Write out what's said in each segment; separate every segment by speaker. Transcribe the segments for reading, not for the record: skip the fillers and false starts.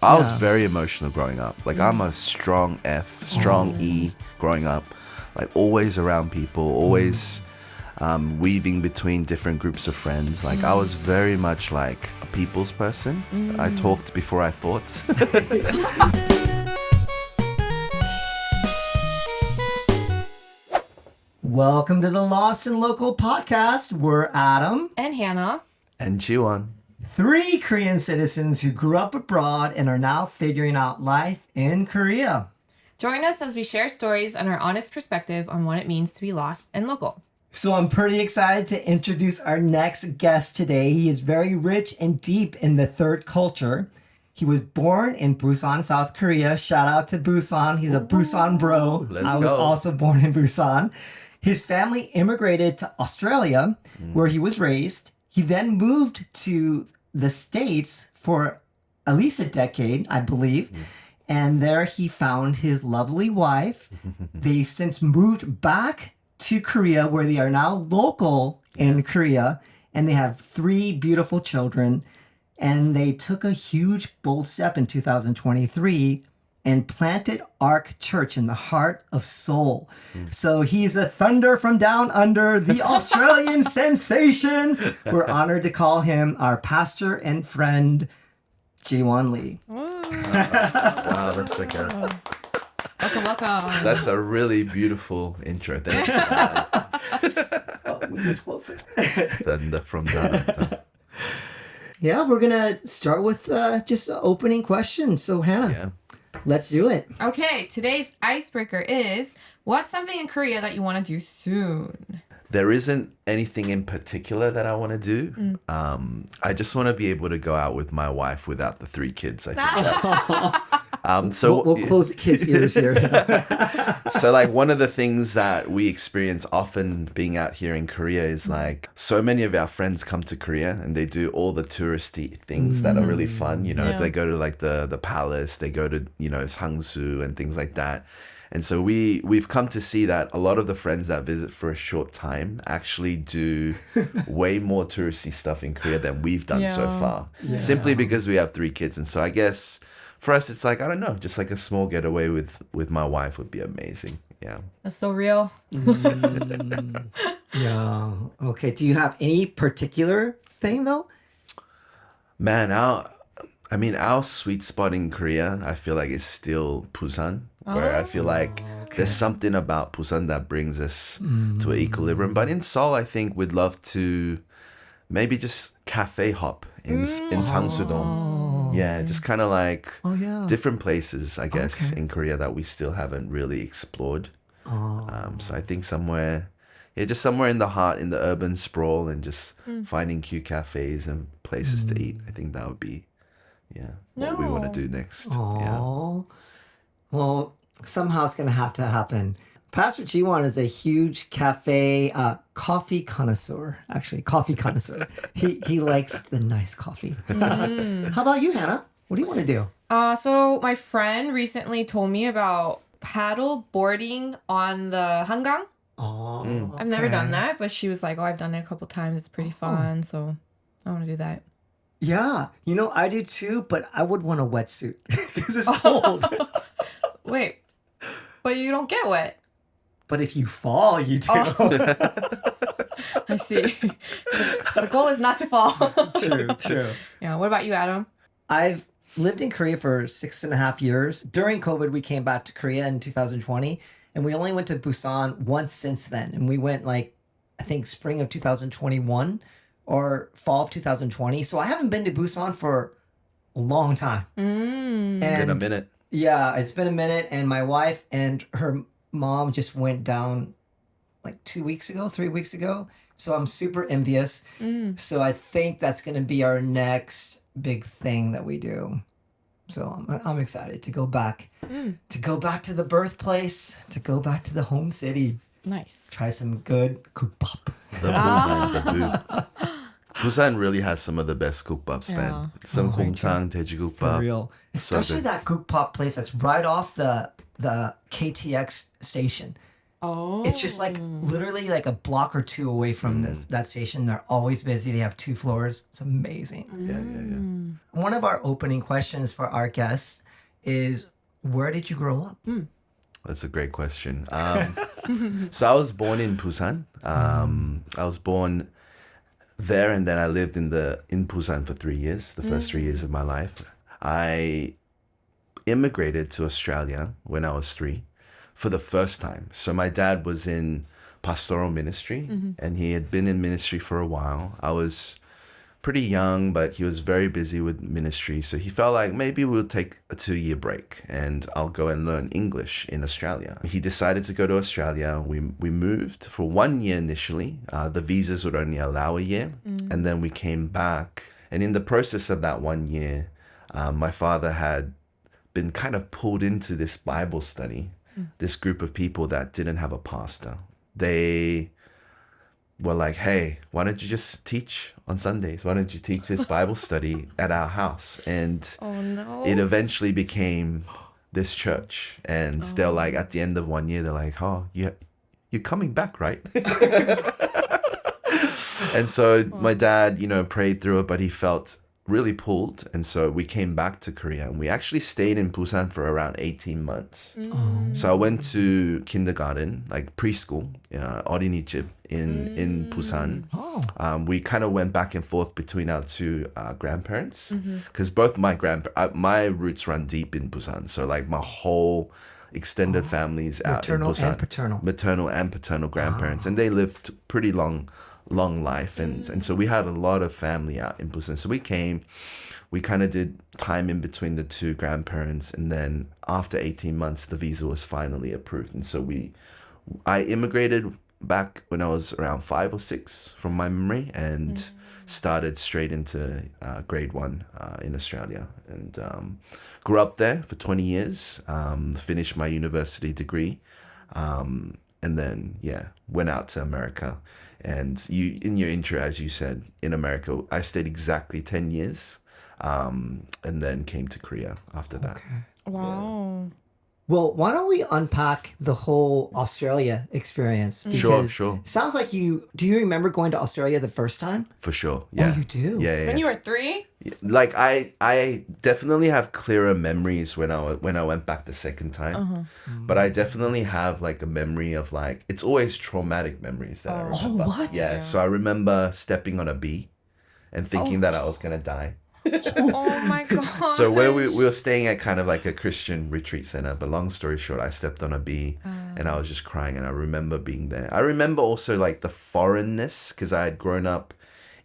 Speaker 1: I was very emotional growing up. Like I'm a strong F, strong E growing up. Like always around people, always weaving between different groups of friends. Like I was very much like a people's person. I talked before I thought.
Speaker 2: Welcome to the Lost and Local podcast. We're Adam
Speaker 3: and Hannah
Speaker 1: and Jiwon.
Speaker 2: 3 Korean citizens who grew up abroad and are now figuring out life in Korea.
Speaker 3: Join us as we share stories and our honest perspective on what it means to be lost and local.
Speaker 2: So I'm pretty excited to introduce our next guest today. He is very rich and deep in the third culture. He was born in Busan, South Korea. Shout out to Busan. He's a Busan bro. I was also born in Busan. His family immigrated to Australia, where he was raised. He then moved to the States for at least a decade, I believe. And there he found his lovely wife. They since moved back to Korea, where they are now local in Korea. And they have 3 beautiful children. And they took a huge, bold step in 2023 and planted Ark Church in the heart of Seoul. So he's a thunder from down under, the Australian sensation. We're honored to call him our pastor and friend, Jiwon Lee.
Speaker 1: Wow, that's like a...
Speaker 3: Welcome.
Speaker 1: That's a really beautiful intro. Thank you.
Speaker 2: It's closer.
Speaker 1: Thunder from down under.
Speaker 2: Yeah, we're going to start with just an opening question. So Hannah, let's do it.
Speaker 3: Okay, today's icebreaker is, what's something in Korea that you want to do soon?
Speaker 1: There isn't anything in particular that I want to do. I just want to be able to go out with my wife without the 3 kids. I think that's...
Speaker 2: So we'll close the kids' ears here.
Speaker 1: So like one of the things that we experience often being out here in Korea is like so many of our friends come to Korea and they do all the touristy things that are really fun. You know, they go to like the palace, they go to, you know, Sangsu and things like that. And so we've come to see that a lot of the friends that visit for a short time actually do way more touristy stuff in Korea than we've done so far. Simply because we have 3 kids. And so I guess for us, it's like, I don't know, just like a small getaway with my wife would be amazing. Yeah.
Speaker 3: That's so real.
Speaker 2: Yeah. Okay. Do you have any particular thing though?
Speaker 1: Man, our sweet spot in Korea, I feel like is still Busan, where I feel like there's something about Busan that brings us to an equilibrium. But in Seoul, I think we'd love to maybe just cafe hop in Sangsu-dong. Yeah, just kind of like different places, I guess, in Korea that we still haven't really explored. So I think just somewhere in the heart, in the urban sprawl, and just finding cute cafes and places to eat. I think that would be what we want to do next.
Speaker 2: Yeah. Well, somehow it's going to have to happen. Pastor Jiwon is a huge coffee connoisseur. Actually, coffee connoisseur. He likes the nice coffee. How about you, Hannah? What do you want to do?
Speaker 3: So my friend recently told me about paddle boarding on the Hangang.
Speaker 2: Oh,
Speaker 3: I've never done that, but she was like, I've done it a couple times. It's pretty fun. So I want to do that.
Speaker 2: Yeah, I do too, but I would want a wetsuit because it's cold.
Speaker 3: Wait, but you don't get wet.
Speaker 2: But if you fall, you do.
Speaker 3: I see. The goal is not to fall.
Speaker 2: True.
Speaker 3: Yeah. What about you, Adam?
Speaker 2: I've lived in Korea for 6.5 years. During COVID, we came back to Korea in 2020, and we only went to Busan once since then. And we went I think spring of 2021 or fall of 2020. So I haven't been to Busan for a long time.
Speaker 1: It's been a minute.
Speaker 2: Yeah, it's been a minute. And my wife and her mom just went down like 3 weeks ago. So I'm super envious. So I think that's going to be our next big thing that we do. So I'm excited to go back, to the birthplace, to go back to the home city.
Speaker 3: Nice.
Speaker 2: Try some good kukbap.
Speaker 1: The boob. Busan really has some of the best kukbaps, man. Some gomtang, daejigukbap.
Speaker 2: For real. Especially that kukbap place that's right off the KTX station.
Speaker 3: Oh.
Speaker 2: It's just like literally like a block or two away from that station. They're always busy. They have 2 floors. It's amazing.
Speaker 1: Yeah.
Speaker 2: One of our opening questions for our guests is, where did you grow up?
Speaker 1: That's a great question. So I was born in Busan. I was born there, and then I lived in Busan for 3 years, the first 3 years of my life. I immigrated to Australia when I was 3 for the first time. So my dad was in pastoral ministry, and he had been in ministry for a while. I was pretty young, but he was very busy with ministry. So he felt like maybe we'll take a 2-year break and I'll go and learn English in Australia. He decided to go to Australia. We moved for 1 year initially. The visas would only allow a year. And then we came back. And in the process of that 1 year, my father had been kind of pulled into this Bible study, this group of people that didn't have a pastor. They were like, hey, why don't you just teach on Sundays? Why don't you teach this Bible study at our house? And it eventually became this church. And they're like, at the end of 1 year, they're like, oh, you're coming back, right? And so my dad, prayed through it, but he felt really pulled. And so we came back to Korea, and we actually stayed in Busan for around 18 months. So I went to kindergarten, like preschool, 어린이집 in Busan. We kind of went back and forth between our 2 grandparents, because both my roots run deep in Busan. So like my whole extended families out in Busan. Maternal and paternal grandparents. And they lived pretty long life, and so we had a lot of family out in Busan. So we kind of did time in between the 2 grandparents, and then after 18 months the visa was finally approved. And so I immigrated back when I was around 5 or 6 from my memory, and started straight into grade 1 in Australia, and grew up there for 20 years, finished my university degree, and then went out to America. And you, in your intro, as you said, in America, I stayed exactly 10 years, and then came to Korea after that.
Speaker 2: Okay.
Speaker 3: Wow.
Speaker 2: Well, why don't we unpack the whole Australia experience?
Speaker 1: Sure.
Speaker 2: It sounds like do you remember going to Australia the first time?
Speaker 1: For sure, yeah.
Speaker 2: Oh, you do?
Speaker 1: Yeah.
Speaker 3: When you were 3?
Speaker 1: Like I definitely have clearer memories when I went back the second time, but I definitely have like a memory of like, it's always traumatic memories that I remember.
Speaker 2: Oh, what?
Speaker 1: Yeah. So I remember stepping on a bee and thinking that I was gonna die.
Speaker 3: Oh my god.
Speaker 1: So where we were staying at kind of like a Christian retreat center, but long story short, I stepped on a bee and I was just crying, and I remember being there. I remember also like the foreignness, because I had grown up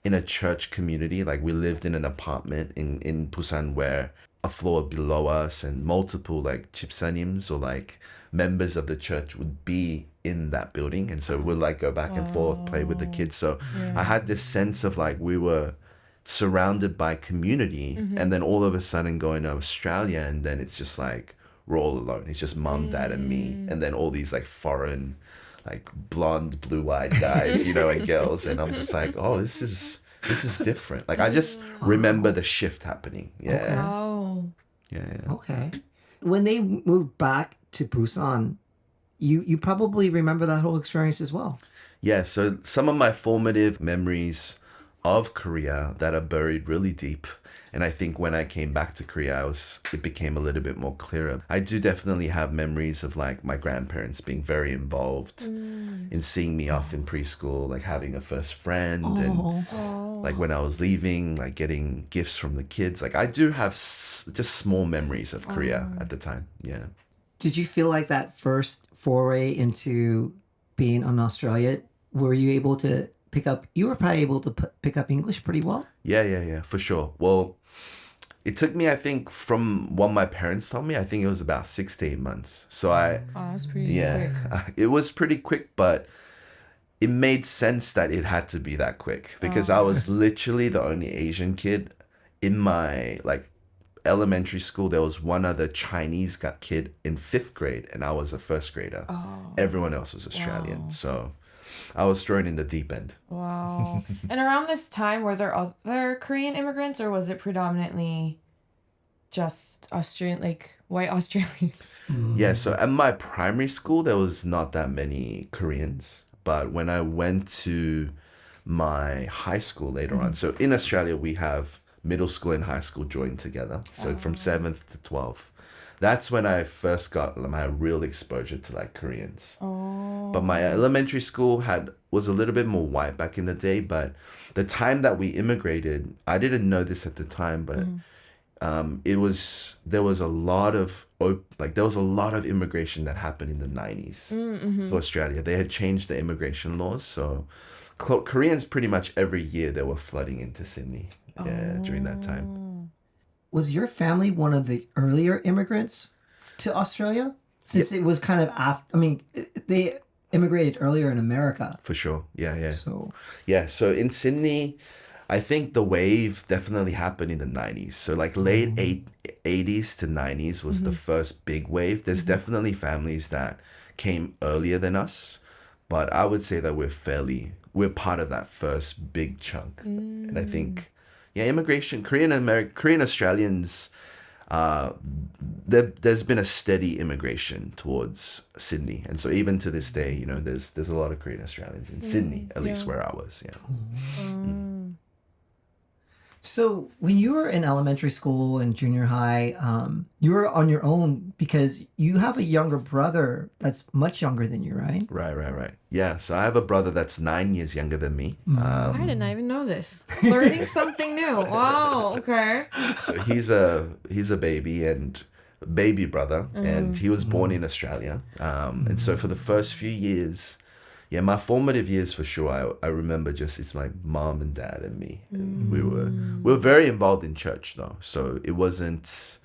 Speaker 1: in a church community. Like we lived in an apartment in Busan where a floor below us and multiple like 집사님s or like members of the church would be in that building. And so we'd like go back and forth, play with the kids. So I had this sense of like we were surrounded by community, and then all of a sudden going to Australia, and then it's just like we're all alone. It's just mom, dad, and me, and then all these like foreign, like blonde, blue-eyed guys, and girls, and I'm just like, oh, this is different. Like I just remember the shift happening. Yeah.
Speaker 3: Wow.
Speaker 1: Yeah.
Speaker 2: Okay. When they moved back to Busan, you probably remember that whole experience as well.
Speaker 1: Yeah. So some of my formative memories of Korea that are buried really deep. And I think when I came back to Korea, it became a little bit more clearer. I do definitely have memories of like my grandparents being very involved in seeing me off in preschool, like having a first friend, and like when I was leaving, like getting gifts from the kids. Like I do have just small memories of Korea at the time. Yeah.
Speaker 2: Did you feel like that first foray into being in Australia, were you able to you were probably able to pick up English pretty well?
Speaker 1: Yeah, for sure. Well, it took me, I think, from what my parents told me, I think it was about 6 to 8 months. So
Speaker 3: That's pretty quick.
Speaker 1: It was pretty quick, but it made sense that it had to be that quick, because I was literally the only Asian kid in my like elementary school. There was one other Chinese kid in 5th grade, and I was a first grader. Everyone else was Australian. So I was thrown in the deep end.
Speaker 3: Wow. And around this time, were there other Korean immigrants, or was it predominantly just Australian, like white Australians?
Speaker 1: Yeah, so at my primary school, there was not that many Koreans. But when I went to my high school later on, so in Australia, we have middle school and high school joined together. So from 7th to 12th. That's when I first got my real exposure to like Koreans. But my elementary school was a little bit more white back in the day. But the time that we immigrated, I didn't know this at the time, but there was a lot of immigration that happened in the 90s to Australia. They had changed the immigration laws, so Koreans pretty much every year they were flooding into Sydney. Yeah, during that time.
Speaker 2: Was your family one of the earlier immigrants to Australia? Since it was kind of after, I mean, they immigrated earlier in America.
Speaker 1: For sure. Yeah.
Speaker 2: So
Speaker 1: in Sydney, I think the wave definitely happened in the 90s. So like late 80s to 90s was the first big wave. There's definitely families that came earlier than us, but I would say that we're part of that first big chunk. And I think, immigration, Korean Australians, there's been a steady immigration towards Sydney. And so even to this day, there's a lot of Korean Australians in Sydney, at least where I was. Yeah.
Speaker 2: So when you were in elementary school and junior high, you were on your own because you have a younger brother that's much younger than you, right?
Speaker 1: Right. Yeah, so I have a brother that's 9 years younger than me.
Speaker 3: I did not even know this. Learning something new. Wow. Okay.
Speaker 1: So he's a baby and baby brother, and he was born in Australia. And so for the first few years, my formative years for sure, I remember it's my mom and dad and me. And we were very involved in church though. So it wasn't,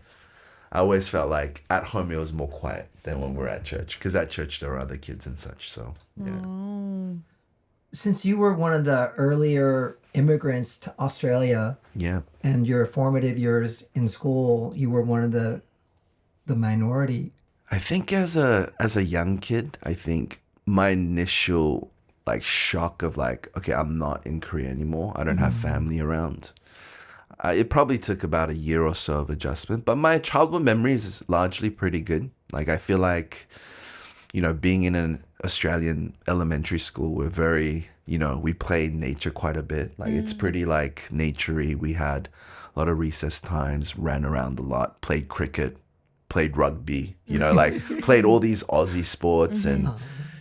Speaker 1: I always felt like at home it was more quiet than when we're at church. Because at church there were other kids and such. So yeah.
Speaker 2: Since you were one of the earlier immigrants to Australia, and your formative years in school, you were one of the minority.
Speaker 1: I think as a young kid, I think my initial like shock of like, okay, I'm not in Korea anymore. I don't have family around. It probably took about a year or so of adjustment, but my childhood memories is largely pretty good. Like I feel like, being in an Australian elementary school, we're very, we played nature quite a bit. Like it's pretty like naturey. We had a lot of recess times, ran around a lot, played cricket, played rugby, like played all these Aussie sports and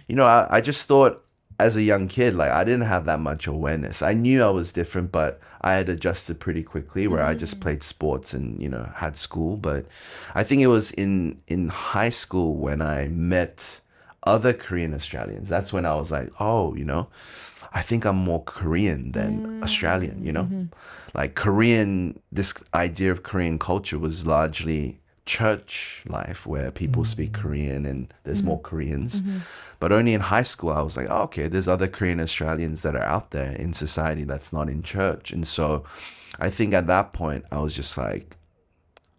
Speaker 1: I just thought as a young kid, like I didn't have that much awareness. I knew I was different, but I had adjusted pretty quickly where I just played sports and, had school. But I think it was in high school when I met other Korean Australians. That's when I was like, I think I'm more Korean than Australian, Like Korean, this idea of Korean culture was largely church life where people speak Korean and there's more Koreans. But only in high school, I was like, okay, there's other Korean Australians that are out there in society that's not in church. And so I think at that point, I was just like,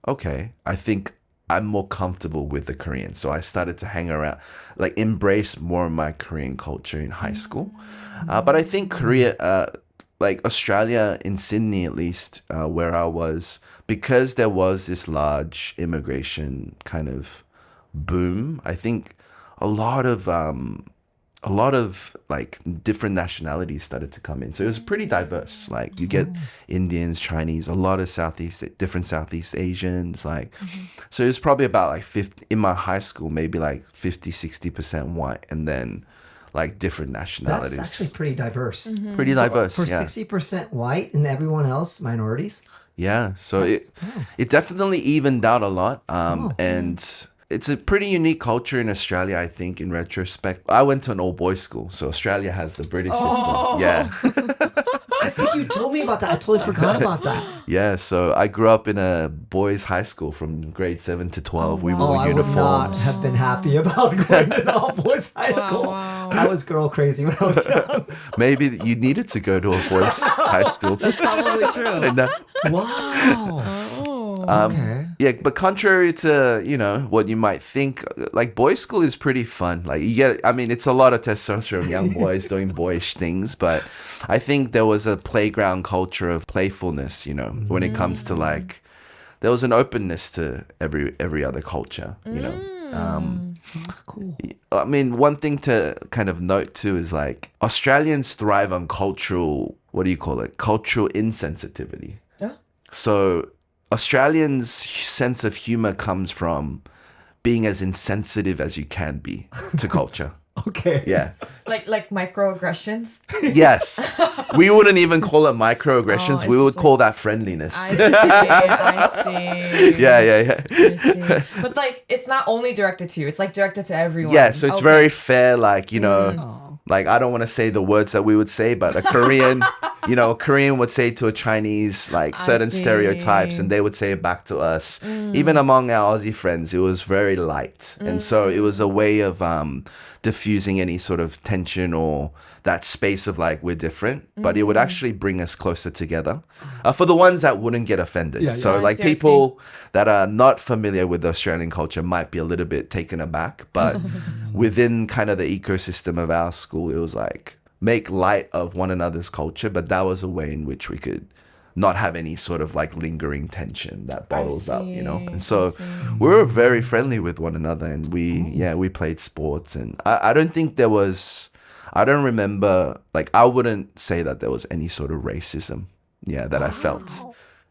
Speaker 1: okay, I think I'm more comfortable with the Korean. So I started to hang around, like embrace more of my Korean culture in high school. But I think Korea, like Australia in Sydney, at least where I was, because there was this large immigration kind of boom, I think a lot of like different nationalities started to come in. So it was pretty diverse. Like you get Indians, Chinese, a lot of different Southeast Asians. Like, so it was probably about like 50, in my high school, maybe like 50-60% white, and then like different nationalities.
Speaker 2: That's actually pretty diverse.
Speaker 1: Pretty diverse,
Speaker 2: for 60% white and everyone else minorities.
Speaker 1: Yeah, so it definitely evened out a lot. And it's a pretty unique culture in Australia, I think, in retrospect. I went to an all-boys school, so Australia has the British system. Yeah.
Speaker 2: I think you told me about that. I totally forgot about that.
Speaker 1: Yeah, so I grew up in a boys' high school from grade 7 to 12. We wore
Speaker 2: I
Speaker 1: uniforms.
Speaker 2: would not have been happy about going to an all-boys high school.
Speaker 3: Wow.
Speaker 2: I was girl crazy when I was young.
Speaker 1: Maybe you needed to go to a boys' high school.
Speaker 2: That's probably true. Wow. Okay.
Speaker 1: Yeah, but contrary to, what you might think, like boys' school is pretty fun. Like it's a lot of testosterone, young boys doing boyish things, but I think there was a playground culture of playfulness, when it comes to like there was an openness to every other culture, you know.
Speaker 2: That's cool.
Speaker 1: I mean, one thing to kind of note too is like Australians thrive on cultural, what do you call it? Cultural insensitivity.
Speaker 3: Yeah.
Speaker 1: So Australians' sense of humor comes from being as insensitive as you can be to culture.
Speaker 2: Okay.
Speaker 1: Yeah.
Speaker 3: Like microaggressions.
Speaker 1: Yes. We wouldn't even call it microaggressions.
Speaker 3: Oh,
Speaker 1: We
Speaker 3: it's
Speaker 1: would
Speaker 3: just
Speaker 1: call that friendliness.
Speaker 3: I see.
Speaker 1: Yeah.
Speaker 3: I see. But like, it's not only directed to you. It's like directed to everyone.
Speaker 1: Yeah, so it's
Speaker 3: Okay.
Speaker 1: very fair, like, you know,
Speaker 2: Oh.
Speaker 1: like I don't want to say the words that we would say, but a Korean, you know, a Korean would say to a Chinese, like
Speaker 3: I
Speaker 1: certain
Speaker 3: see.
Speaker 1: stereotypes, and they would say it back to us. Even among our Aussie friends, it was very light. And so it was a way of diffusing any sort of tension or that space of like, we're different, but it would actually bring us closer together for the ones that wouldn't get offended.
Speaker 2: Yeah,
Speaker 1: So
Speaker 3: yeah. I
Speaker 1: like
Speaker 3: see, I see.
Speaker 1: people that are not familiar with Australian culture might be a little bit taken aback, but within kind of the ecosystem of our school, it was like make light of one another's culture, but that was a way in which we could not have any sort of like lingering tension that bottles up, you know.
Speaker 3: see,
Speaker 1: And
Speaker 3: I
Speaker 1: so
Speaker 3: see.
Speaker 1: we were very friendly with one another, and we played sports, and I don't think there was, I don't remember, like I wouldn't say that there was any sort of racism, that I felt.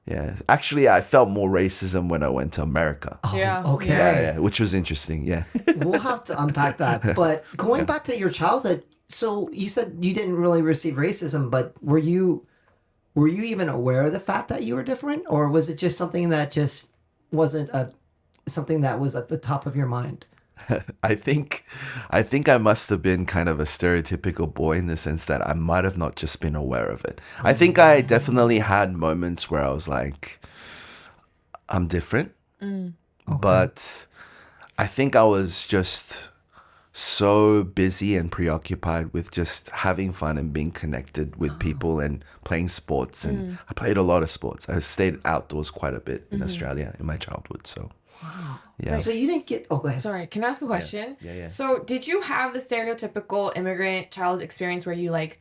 Speaker 1: Yeah, actually, I felt more racism when I went to America.
Speaker 3: Yeah.
Speaker 2: Okay.
Speaker 1: Yeah, which was interesting. Yeah.
Speaker 2: We'll have to unpack that. But going back to your childhood, so you said you didn't really receive racism, but were you even aware of the fact that you were different, or was it just something that just wasn't something that was at the top of your mind?
Speaker 1: I think I must have been kind of a stereotypical boy in the sense that I might have not just been aware of it. I think I definitely had moments where I was like, I'm different, but I think I was just so busy and preoccupied with just having fun and being connected with people and playing sports. And I played a lot of sports. I stayed outdoors quite a bit in Australia in my childhood. So, yeah.
Speaker 2: So you didn't get. Oh, go ahead.
Speaker 3: Sorry, can I ask a question?
Speaker 1: Yeah.
Speaker 3: So, did you have the stereotypical immigrant child experience where you like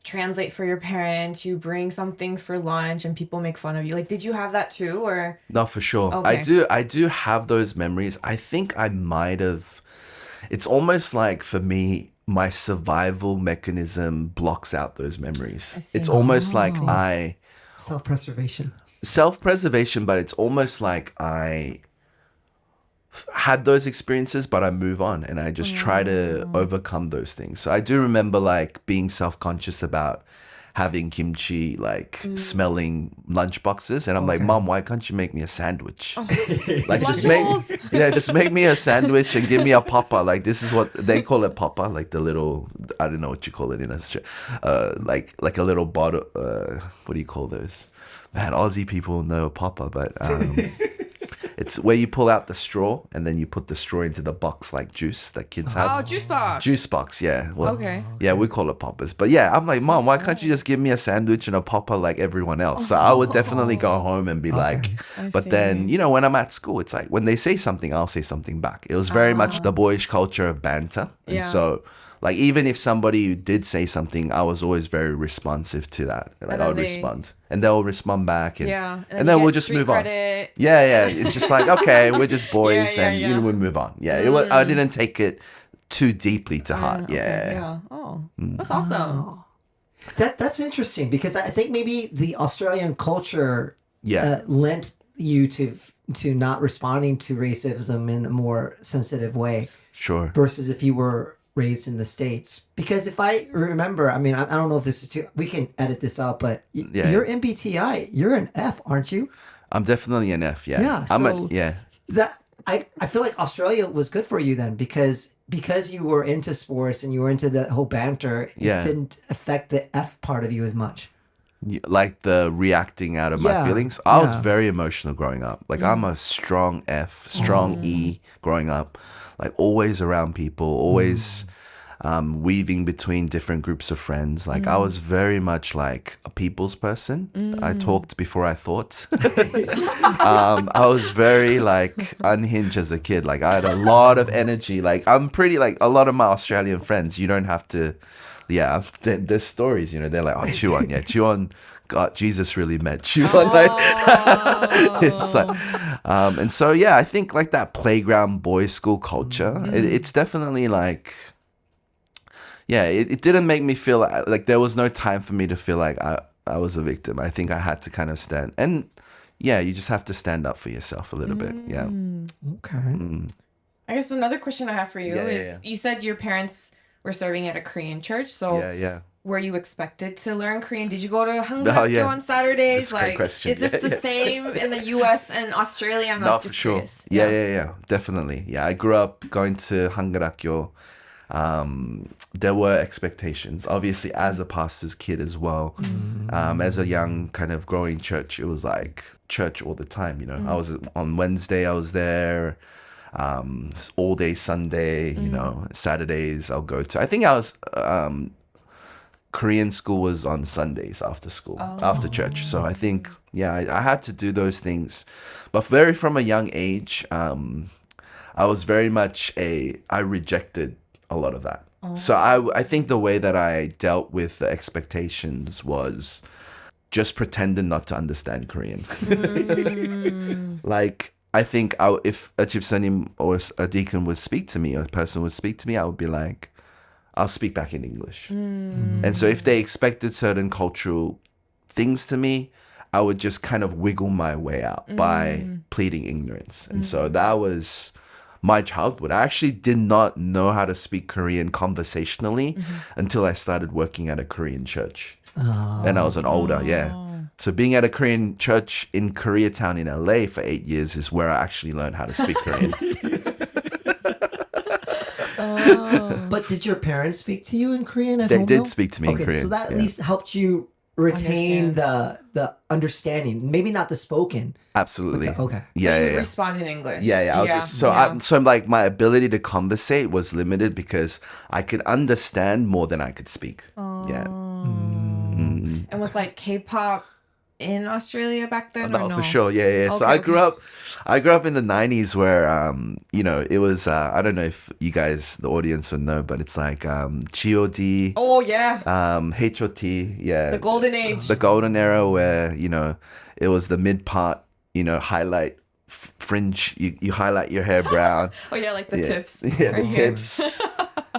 Speaker 3: translate for your parents, you bring something for lunch, and people make fun of you? Like, did you have that too, or?
Speaker 1: No, for sure.
Speaker 3: Okay.
Speaker 1: I do have those memories. I think I might have. It's almost like for me, my survival mechanism blocks out those memories.
Speaker 3: I see.
Speaker 1: It's almost like
Speaker 3: I
Speaker 2: Self-preservation.
Speaker 1: self-preservation, but it's almost like I had those experiences, but I move on and I just try to overcome those things. So I do remember like being self-conscious about having kimchi, like smelling lunch boxes, and I'm like, Mom, why can't you make me a sandwich? Like just make me a sandwich and give me a papa. Like this is what they call it, papa, like the little, I don't know what you call it in Australia, like a little bottle. What do you call those? Man, Aussie people know papa, but it's where you pull out the straw and then you put the straw into the box like juice that kids have.
Speaker 3: Oh, juice box.
Speaker 1: Juice box, yeah. Well,
Speaker 3: Okay.
Speaker 1: Yeah, we call it poppers. But yeah, I'm like, Mom, why can't you just give me a sandwich and a popper like everyone else? So I would definitely go home and be like, but then, you know, when I'm at school, it's like when they say something, I'll say something back. It was very much the boyish culture of banter. And
Speaker 3: Yeah.
Speaker 1: so like even if somebody did say something, I was always very responsive to that. Like I would respond. And they'll respond back. And,
Speaker 3: Yeah.
Speaker 1: and then
Speaker 3: you
Speaker 1: we'll
Speaker 3: get
Speaker 1: just
Speaker 3: street
Speaker 1: move on.
Speaker 3: credit.
Speaker 1: Yeah. It's just like, okay, we're just boys
Speaker 3: Yeah,
Speaker 1: and
Speaker 3: yeah.
Speaker 1: you know, we move on. Yeah. It was, I didn't take it too deeply to heart.
Speaker 3: Okay, yeah. Oh, that's awesome.
Speaker 2: That's interesting because I think maybe the Australian culture
Speaker 1: Yeah.
Speaker 2: lent you to not responding to racism in a more sensitive way
Speaker 1: Sure.
Speaker 2: versus if you were raised in the States. Because if I remember, I mean, I don't know if this is too, we can edit this out, but
Speaker 1: Yeah.
Speaker 2: you're MBTI, you're an F, aren't you?
Speaker 1: I'm definitely an F. Yeah.
Speaker 2: Yeah,
Speaker 1: I'm
Speaker 2: so-
Speaker 1: yeah.
Speaker 2: That I feel like Australia was good for you then because you were into sports and you were into the whole banter,
Speaker 1: Yeah.
Speaker 2: it didn't affect the F part of you as much.
Speaker 1: Like the reacting out of my
Speaker 2: Yeah,
Speaker 1: feelings. I was
Speaker 2: yeah.
Speaker 1: very emotional growing up. Like I'm a strong F, strong E growing up. Like always around people, always weaving between different groups of friends. Like I was very much like a people's person. I talked before I thought. I was very like unhinged as a kid. Like I had a lot of energy. Like I'm pretty like a lot of my Australian friends. You don't have to. Yeah, there's stories. You know, they're like, oh, Jiwon, God, Jesus really met Jiwon. Like, it's like, and so yeah, I think like that playground boys' school culture, it's definitely like, yeah, it didn't make me feel like there was no time for me to feel like I was a victim. I think I had to kind of stand, and yeah, you just have to stand up for yourself a little bit. Yeah.
Speaker 2: Okay.
Speaker 3: I guess another question I have for you
Speaker 1: Yeah,
Speaker 3: is you said your parents were serving at a Korean church. So
Speaker 1: Yeah.
Speaker 3: were you expected to learn Korean? Did you go to 한국학교 on Saturdays?
Speaker 1: That's a great
Speaker 3: Like,
Speaker 1: question.
Speaker 3: is this the same in the US and Australia? I'm
Speaker 1: No,
Speaker 3: not
Speaker 1: for
Speaker 3: just
Speaker 1: sure.
Speaker 3: curious.
Speaker 1: Yeah, definitely. Yeah, I grew up going to 한국학교. There were expectations, obviously, as a pastor's kid as well. As a young kind of growing church, it was like church all the time. You know, I was on Wednesday, I was there. All day Sunday, you know, Saturdays I'll go to. I think I was Korean school was on Sundays after school, after church. So I think, yeah, I had to do those things. But very from a young age, I was very much I rejected a lot of that. So I think the way that I dealt with the expectations was just pretending not to understand Korean. Like, I think if a 집사님 or a deacon would speak to me, or a person would speak to me, I would be like, I'll speak back in English. And so if they expected certain cultural things to me, I would just kind of wiggle my way out by pleading ignorance. And so that was my childhood. I actually did not know how to speak Korean conversationally until I started working at a Korean church. And I was an older, So being at a Korean church in Koreatown in LA for 8 years is where I actually learned how to speak Korean.
Speaker 2: But did your parents speak to you in Korean at
Speaker 1: They
Speaker 2: home?
Speaker 1: did
Speaker 2: though?
Speaker 1: speak to me in Korean.
Speaker 2: So that at least helped you retain the understanding. Maybe not the spoken.
Speaker 1: Absolutely.
Speaker 2: Okay.
Speaker 3: You respond in English.
Speaker 1: So like my ability to conversate was limited because I could understand more than I could speak. Yeah.
Speaker 3: And was like K-pop in Australia back then?
Speaker 1: No,
Speaker 3: or no?
Speaker 1: for sure. Yeah. So I grew up in the 90s where, you know, it was, I don't know if you guys, the audience would know, but it's like G.O.D.
Speaker 3: Oh, yeah.
Speaker 1: H.O.T. Yeah.
Speaker 3: The golden age.
Speaker 1: The golden era where, you know, it was the mid part, you know, highlight fringe. You highlight your hair brown.
Speaker 3: Oh, yeah, like the tips.
Speaker 1: Yeah,
Speaker 3: right
Speaker 1: the
Speaker 3: here.
Speaker 1: tips.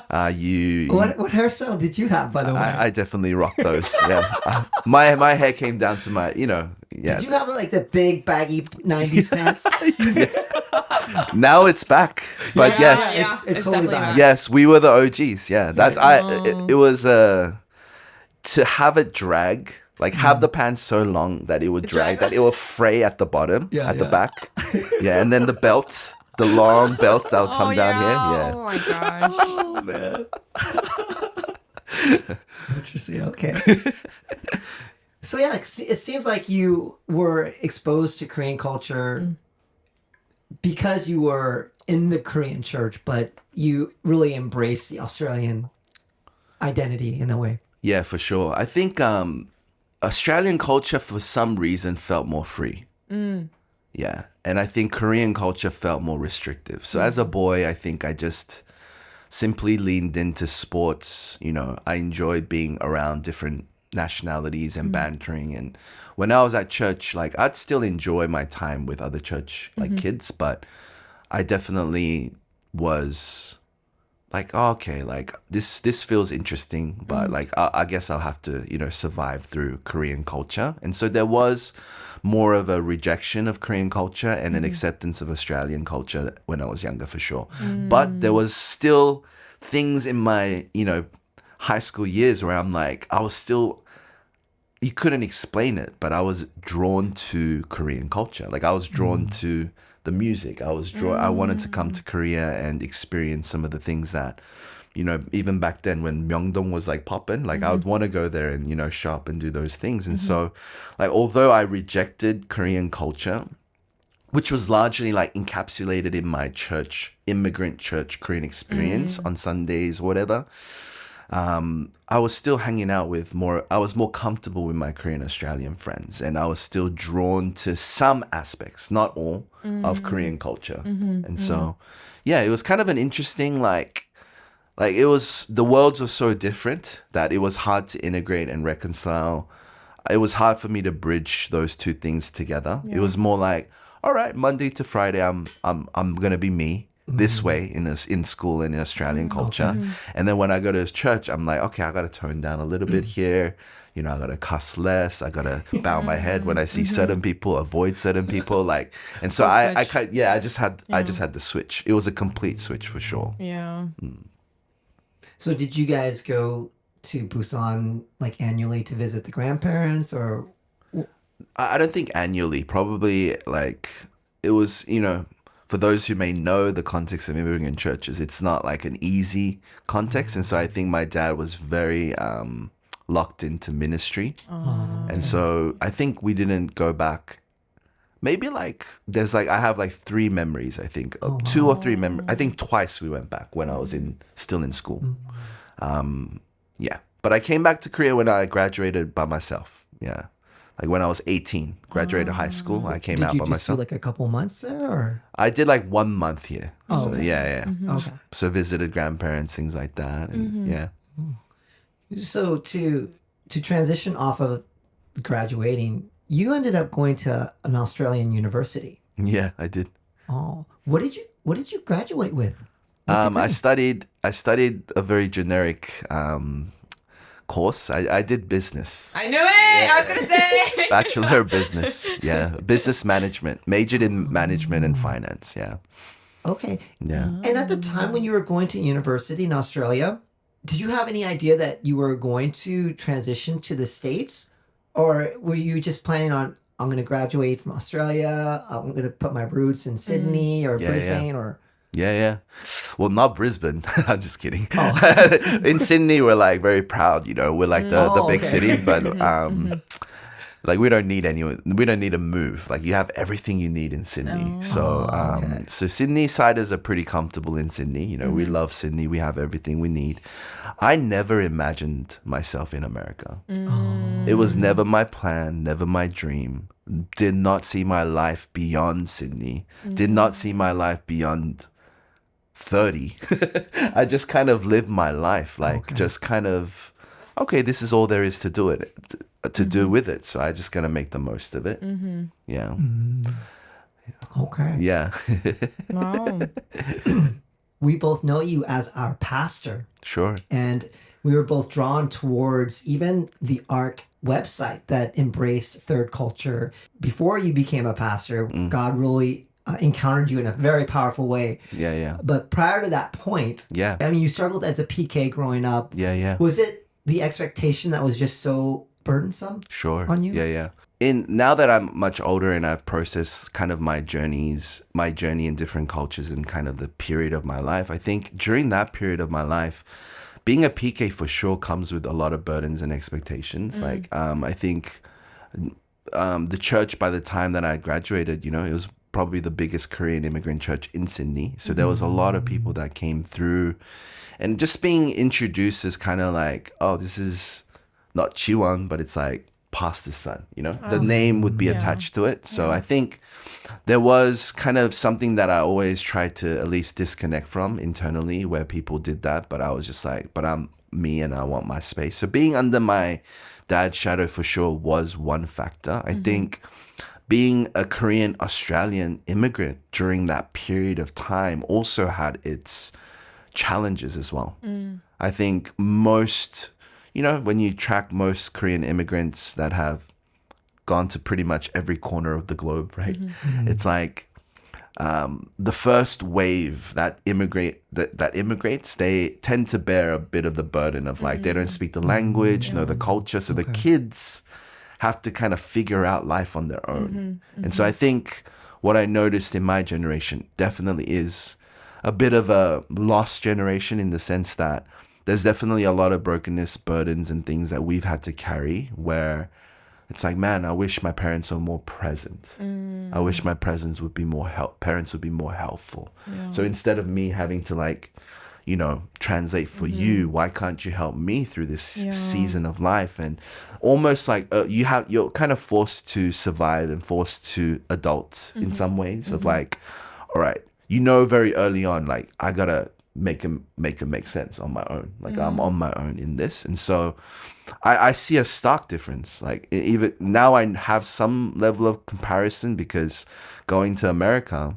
Speaker 2: What hairstyle did you have, by the way?
Speaker 1: I definitely rock those. Yeah, my hair came down to my, you know. Yeah.
Speaker 2: Did you have like the big baggy 90s pants?
Speaker 1: Now it's back, but yes,
Speaker 2: it's totally
Speaker 3: definitely
Speaker 2: back.
Speaker 1: yes, we were the OGs. Yeah, that's it was to have it drag. Like have the pants so long that it would drag, that it will fray at the bottom, at the back. Yeah, and then the belt. The long belt that'll come down here. Yeah.
Speaker 3: Oh my gosh.
Speaker 2: Oh man. Interesting. Okay. So yeah, it seems like you were exposed to Korean culture because you were in the Korean church, but you really embraced the Australian identity in a way.
Speaker 1: Yeah, for sure. I think Australian culture for some reason felt more free. Yeah. And I think Korean culture felt more restrictive. So as a boy, I think I just simply leaned into sports. You know, I enjoyed being around different nationalities and bantering. And when I was at church, like I'd still enjoy my time with other church like kids, but I definitely was like, oh, okay, like this feels interesting, but like I guess I'll have to, you know, survive through Korean culture. And so there was more of a rejection of Korean culture and an acceptance of Australian culture when I was younger, for sure. But there was still things in my, you know, high school years where I'm like, I was still, you couldn't explain it, but I was drawn to Korean culture. Like I was drawn to the music. I wanted to come to Korea and experience some of the things that, you know, even back then when Myeongdong was like popping, like I would want to go there and, you know, shop and do those things. And so like, although I rejected Korean culture, which was largely like encapsulated in my church, immigrant church Korean experience on Sundays, whatever, I was still hanging out with I was more comfortable with my Korean Australian friends, and I was still drawn to some aspects, not all, of Korean culture. And so, yeah, it was kind of an interesting, like it was, the worlds were so different that it was hard to integrate and reconcile it was hard for me to bridge those two things together. It was more like, all right, Monday to Friday, I'm gonna be me this way in school and in Australian culture, and then when I go to church, I'm like, okay, I gotta tone down a little bit here. I gotta cuss less. I gotta bow my head when I see certain people, avoid certain people, and so I just had the switch. It was a complete switch for sure.
Speaker 3: Yeah.
Speaker 2: So did you guys go to Busan annually to visit the grandparents, or?
Speaker 1: I don't think annually. Probably it was, for those who may know the context of immigrant churches, it's not like an easy context. And so I think my dad was very locked into ministry. And so I think we didn't go back. Maybe there's I have 3 memories, I think. 2 or 3 memories. I think twice we went back when I was still in school. Yeah. But I came back to Korea when I graduated by myself. Yeah. When I was 18, graduated high school, I came out by myself.
Speaker 2: Did you do a couple months there, or?
Speaker 1: I did 1 month here.
Speaker 2: Oh,
Speaker 1: so
Speaker 2: okay.
Speaker 1: yeah.
Speaker 2: Okay.
Speaker 1: So visited grandparents, things like that. And yeah.
Speaker 2: So to transition off of graduating, you ended up going to an Australian university.
Speaker 1: Yeah, I did.
Speaker 2: Oh, what did you graduate with?
Speaker 1: I studied a very generic course. I did business.
Speaker 3: I knew it. I was gonna say
Speaker 1: Bachelor of business. Yeah, business management. Majored in management and finance. Yeah.
Speaker 2: Okay.
Speaker 1: Yeah.
Speaker 2: And at the time when you were going to university in Australia, did you have any idea that you were going to transition to the States? Or were you just planning on, I'm going to graduate from Australia, I'm going to put my roots in Sydney or Brisbane or...
Speaker 1: Yeah. Well, not Brisbane. I'm just kidding.
Speaker 2: Oh.
Speaker 1: In Sydney, we're very proud, we're the big city, but we don't need anyone. We don't need a move. You have everything you need in Sydney. So Sydney siders are pretty comfortable in Sydney. We love Sydney. We have everything we need. I never imagined myself in America. It was never my plan, never my dream. Did not see my life beyond Sydney. Did not see my life beyond 30. I just kind of lived my life just kind of, okay, this is all there is to do do with it. So I just gotta make the most of it. Yeah.
Speaker 2: Okay.
Speaker 1: Yeah.
Speaker 3: Wow.
Speaker 2: We both know you as our pastor.
Speaker 1: Sure.
Speaker 2: And we were both drawn towards even the Ark website that embraced third culture. Before you became a pastor, God really encountered you in a very powerful way.
Speaker 1: Yeah.
Speaker 2: But prior to that point, you struggled as a PK growing up.
Speaker 1: Yeah.
Speaker 2: Was it the expectation that was just so burdensome on you?
Speaker 1: Yeah. Now that I'm much older and I've processed kind of my journey in different cultures and kind of the period of my life, I think during that period of my life, being a PK for sure comes with a lot of burdens and expectations. I think the church, by the time that I graduated, it was probably the biggest Korean immigrant church in Sydney. So there was a lot of people that came through, and just being introduced as kind of oh, this is not Jiwon, but it's pastor's son, the name would be attached to it. So I think there was kind of something that I always tried to at least disconnect from internally, where people did that, but I was just but I'm me and I want my space. So being under my dad's shadow for sure was one factor. I think being a Korean Australian immigrant during that period of time also had its challenges as well. I think most, when you track most Korean immigrants that have gone to pretty much every corner of the globe, right? It's the first wave that immigrates, they tend to bear a bit of the burden of they don't speak the language, know the culture. So the kids have to kind of figure out life on their own. And so I think what I noticed in my generation definitely is a bit of a lost generation, in the sense that there's definitely a lot of brokenness, burdens, and things that we've had to carry, where it's man, I wish my parents were more present. I wish my parents would be more helpful. So instead of me having to translate for you, why can't you help me through this season of life? And almost you're kind of forced to survive and forced to adult in some ways, of all right, very early on, I gotta make it make sense on my own. Like I'm on my own in this, and so I see a stark difference. Like even now, I have some level of comparison because going to America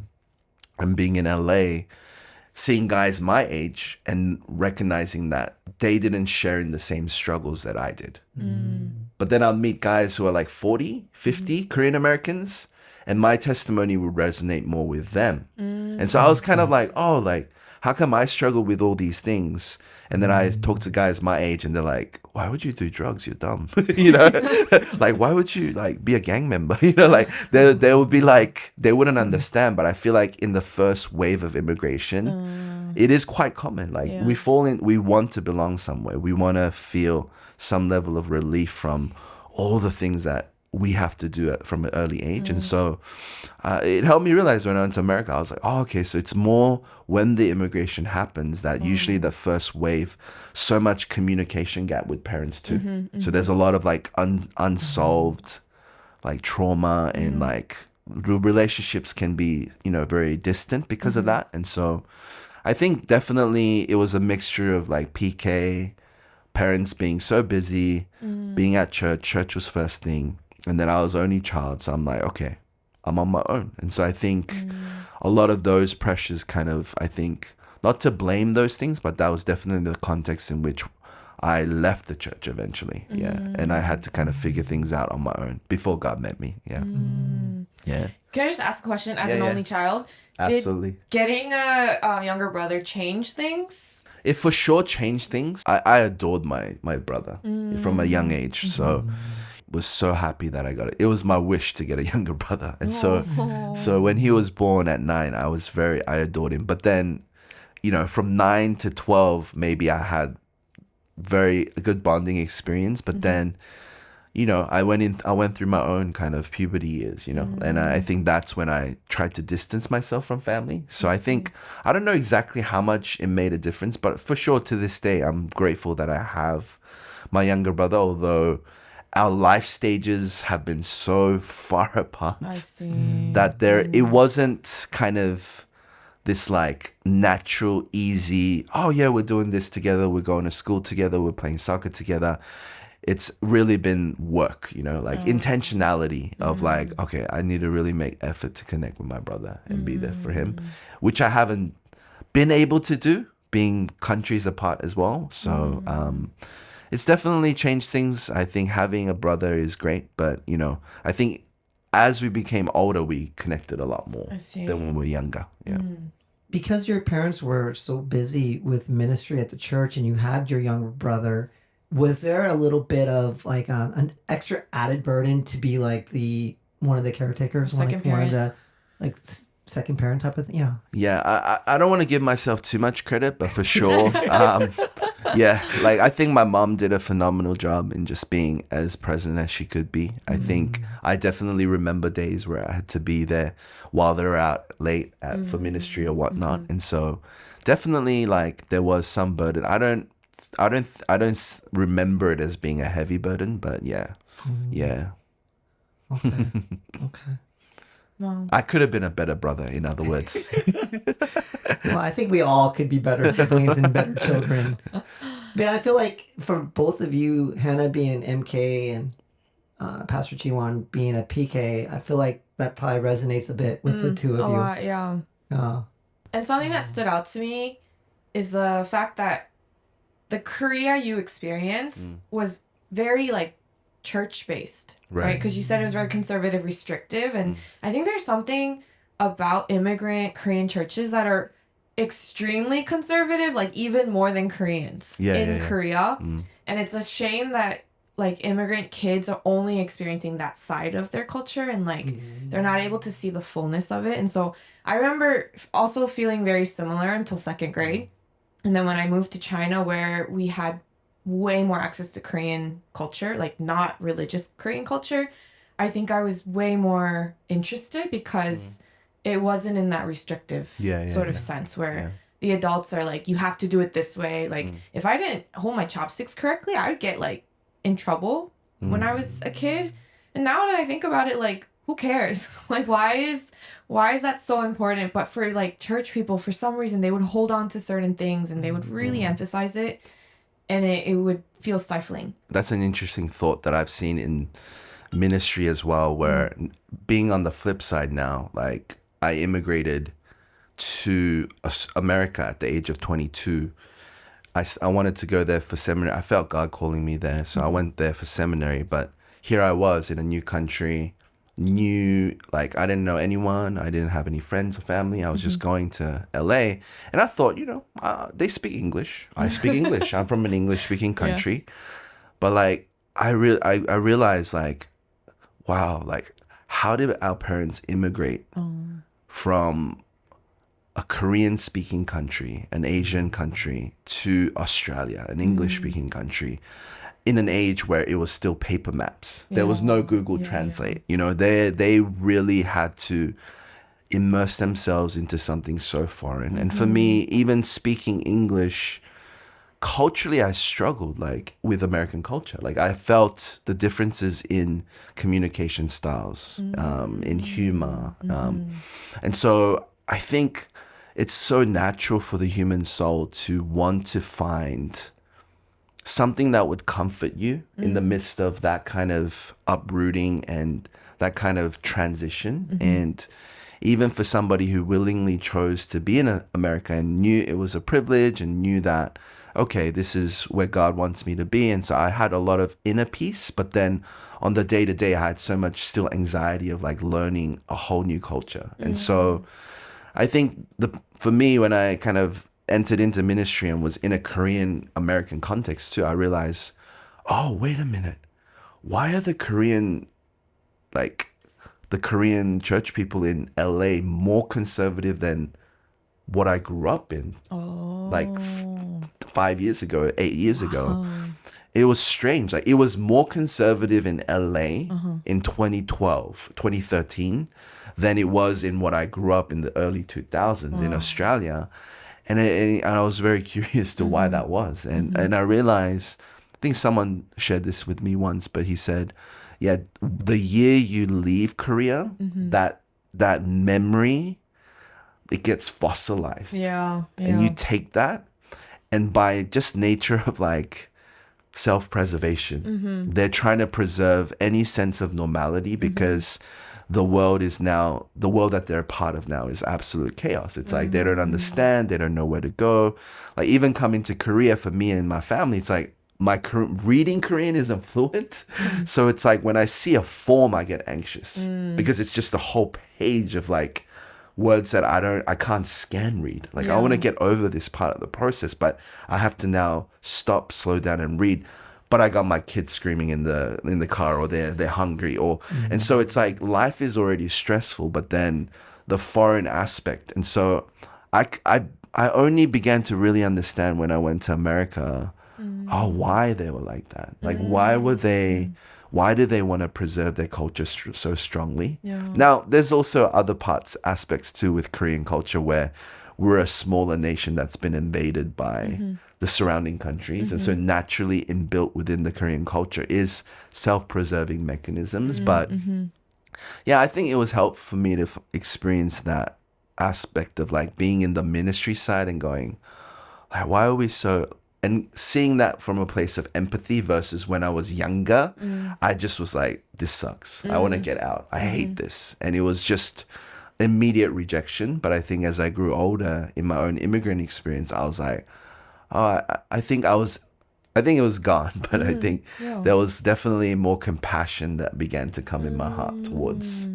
Speaker 1: and being in LA, seeing guys my age and recognizing that they didn't share in the same struggles that I did. But then I'll meet guys who are like 40, 50 Korean Americans, and my testimony would resonate more with them. And so I was kind of like, oh, like, how come I struggle with all these things? And then I talk to guys my age and they're like, why would you do drugs? You're dumb. You know, like, why would you like be a gang member? You know, like they would be like, they wouldn't understand. But I feel like in the first wave of immigration, it is quite common. Like we want to belong somewhere. We want to feel some level of relief from all the things that we have to do it from an early age. And so it helped me realize when I went to America, I was like, oh, okay, so it's more when the immigration happens that usually the first wave, so much communication gap with parents too. So there's a lot of like unsolved like trauma and like relationships can be, you know, very distant because of that. And so I think definitely it was a mixture of like PK, parents being so busy, being at church. Church was first thing. And then I was only child. So I'm like, okay, I'm on my own. And so I think a lot of those pressures kind of, I think, not to blame those things, but that was definitely the context in which I left the church eventually. Yeah. And I had to kind of figure things out on my own before God met me. Yeah. Yeah.
Speaker 3: Can I just ask a question as an only child?
Speaker 1: Absolutely.
Speaker 3: Did getting a younger brother change things?
Speaker 1: It for sure changed things. I adored my brother from a young age. So was so happy that I got it. It was my wish to get a younger brother. And so when he was born at 9, I adored him. But then, you know, from 9 to 12, maybe I had very good bonding experience. But then, you know, I went through my own kind of puberty years, you know, and I think that's when I tried to distance myself from family. So I think, I don't know exactly how much it made a difference, but for sure to this day, I'm grateful that I have my younger brother, although our life stages have been so far apart that it wasn't kind of this like natural, easy, oh yeah, we're doing this together, we're going to school together, we're playing soccer together. It's really been work, you know, like intentionality of like, okay, I need to really make effort to connect with my brother and be there for him, which I haven't been able to do, being countries apart as well. So it's definitely changed things. I think having a brother is great, but, you know, I think as we became older, we connected a lot more than when we were younger. Yeah.
Speaker 2: Because your parents were so busy with ministry at the church and you had your younger brother, was there a little bit of like an extra added burden to be like one of the caretakers, one of the like second parent type of thing?
Speaker 1: Yeah, I don't want to give myself too much credit, but for sure, yeah, like I think my mom did a phenomenal job in just being as present as she could be. I think I definitely remember days where I had to be there while they're out late for ministry or whatnot, and so definitely like there was some burden. I don't remember it as being a heavy burden, but yeah.
Speaker 2: Okay.
Speaker 3: No.
Speaker 1: I could have been a better brother, in other words.
Speaker 2: Well, I think we all could be better siblings and better children. But I feel like for both of you, Hannah being an MK and Pastor Jiwon being a PK, I feel like that probably resonates a bit with the two of you.
Speaker 3: Lot, yeah. And something that stood out to me is the fact that the Korea you experienced was very like church-based, right? Because you said it was very conservative, restrictive, and I think there's something about immigrant Korean churches that are extremely conservative, like even more than Koreans in Korea. And it's a shame that like immigrant kids are only experiencing that side of their culture and like they're not able to see the fullness of it. And so I remember also feeling very similar until second grade. And then when I moved to China, where we had way more access to Korean culture, like not religious Korean culture, I think I was way more interested because it wasn't in that restrictive sort of sense where the adults are like, you have to do it this way. Like if I didn't hold my chopsticks correctly, I would get like in trouble when I was a kid. And now that I think about it, like who cares? Like, why is that so important? But for like church people, for some reason, they would hold on to certain things and they would really emphasize it, and it would feel stifling.
Speaker 1: That's an interesting thought that I've seen in ministry as well, where being on the flip side now, like I immigrated to America at the age of 22. I wanted to go there for seminary. I felt God calling me there, so I went there for seminary. But here I was in a new country, like I didn't know anyone. I didn't have any friends or family. I was just going to LA, and I thought, they speak English. I speak English. I'm from an English-speaking country, but like I realized, like, wow, like how did our parents immigrate from a Korean-speaking country, an Asian country, to Australia, an English-speaking country, in an age where it was still paper maps. There was no Google Translate. They really had to immerse themselves into something so foreign. And for me, even speaking English, culturally, I struggled like with American culture. Like I felt the differences in communication styles, in humor. And so I think it's so natural for the human soul to want to find something that would comfort you in the midst of that kind of uprooting and that kind of transition. And even for somebody who willingly chose to be in America and knew it was a privilege and knew that, okay, this is where God wants me to be. And so I had a lot of inner peace, but then on the day-to-day, I had so much still anxiety of like learning a whole new culture. And so I think for me, when I kind of entered into ministry and was in a Korean American context too, I realized, oh, wait a minute. Why are the Korean church people in LA more conservative than what I grew up in? Like 5 years ago, 8 years ago. It was strange. Like it was more conservative in LA in 2013 than it was in what I grew up in the early 2000s in Australia. And I was very curious to why that was. And I realized, I think someone shared this with me once, but he said, yeah, the year you leave Korea, that memory, it gets fossilized.
Speaker 3: Yeah.
Speaker 1: And you take that, and by just nature of like self-preservation, they're trying to preserve any sense of normality because the world that they're a part of now is absolute chaos. It's like they don't understand, they don't know where to go. Like even coming to Korea for me and my family, it's like my reading Korean isn't fluent. So it's like when I see a form, I get anxious because it's just a whole page of like words that I can't scan read. Like I want to get over this part of the process, but I have to now stop, slow down and read. But I got my kids screaming in the car, or they're hungry, and so it's like life is already stressful, but then the foreign aspect. And so I only began to really understand when I went to America, why they were like that. Like why do they want to preserve their culture so strongly? Now there's also other aspects too with Korean culture where we're a smaller nation that's been invaded by the surrounding countries. And so naturally inbuilt within the Korean culture is self-preserving mechanisms. But yeah, I think it was helpful for me to experience that aspect of like being in the ministry side and going, like, why are we so... And seeing that from a place of empathy versus when I was younger, I just was like, this sucks. I want to get out. I hate this. And it was just immediate rejection. But I think as I grew older in my own immigrant experience, I was like, oh, I think it was gone. But I think there was definitely more compassion that began to come in my heart towards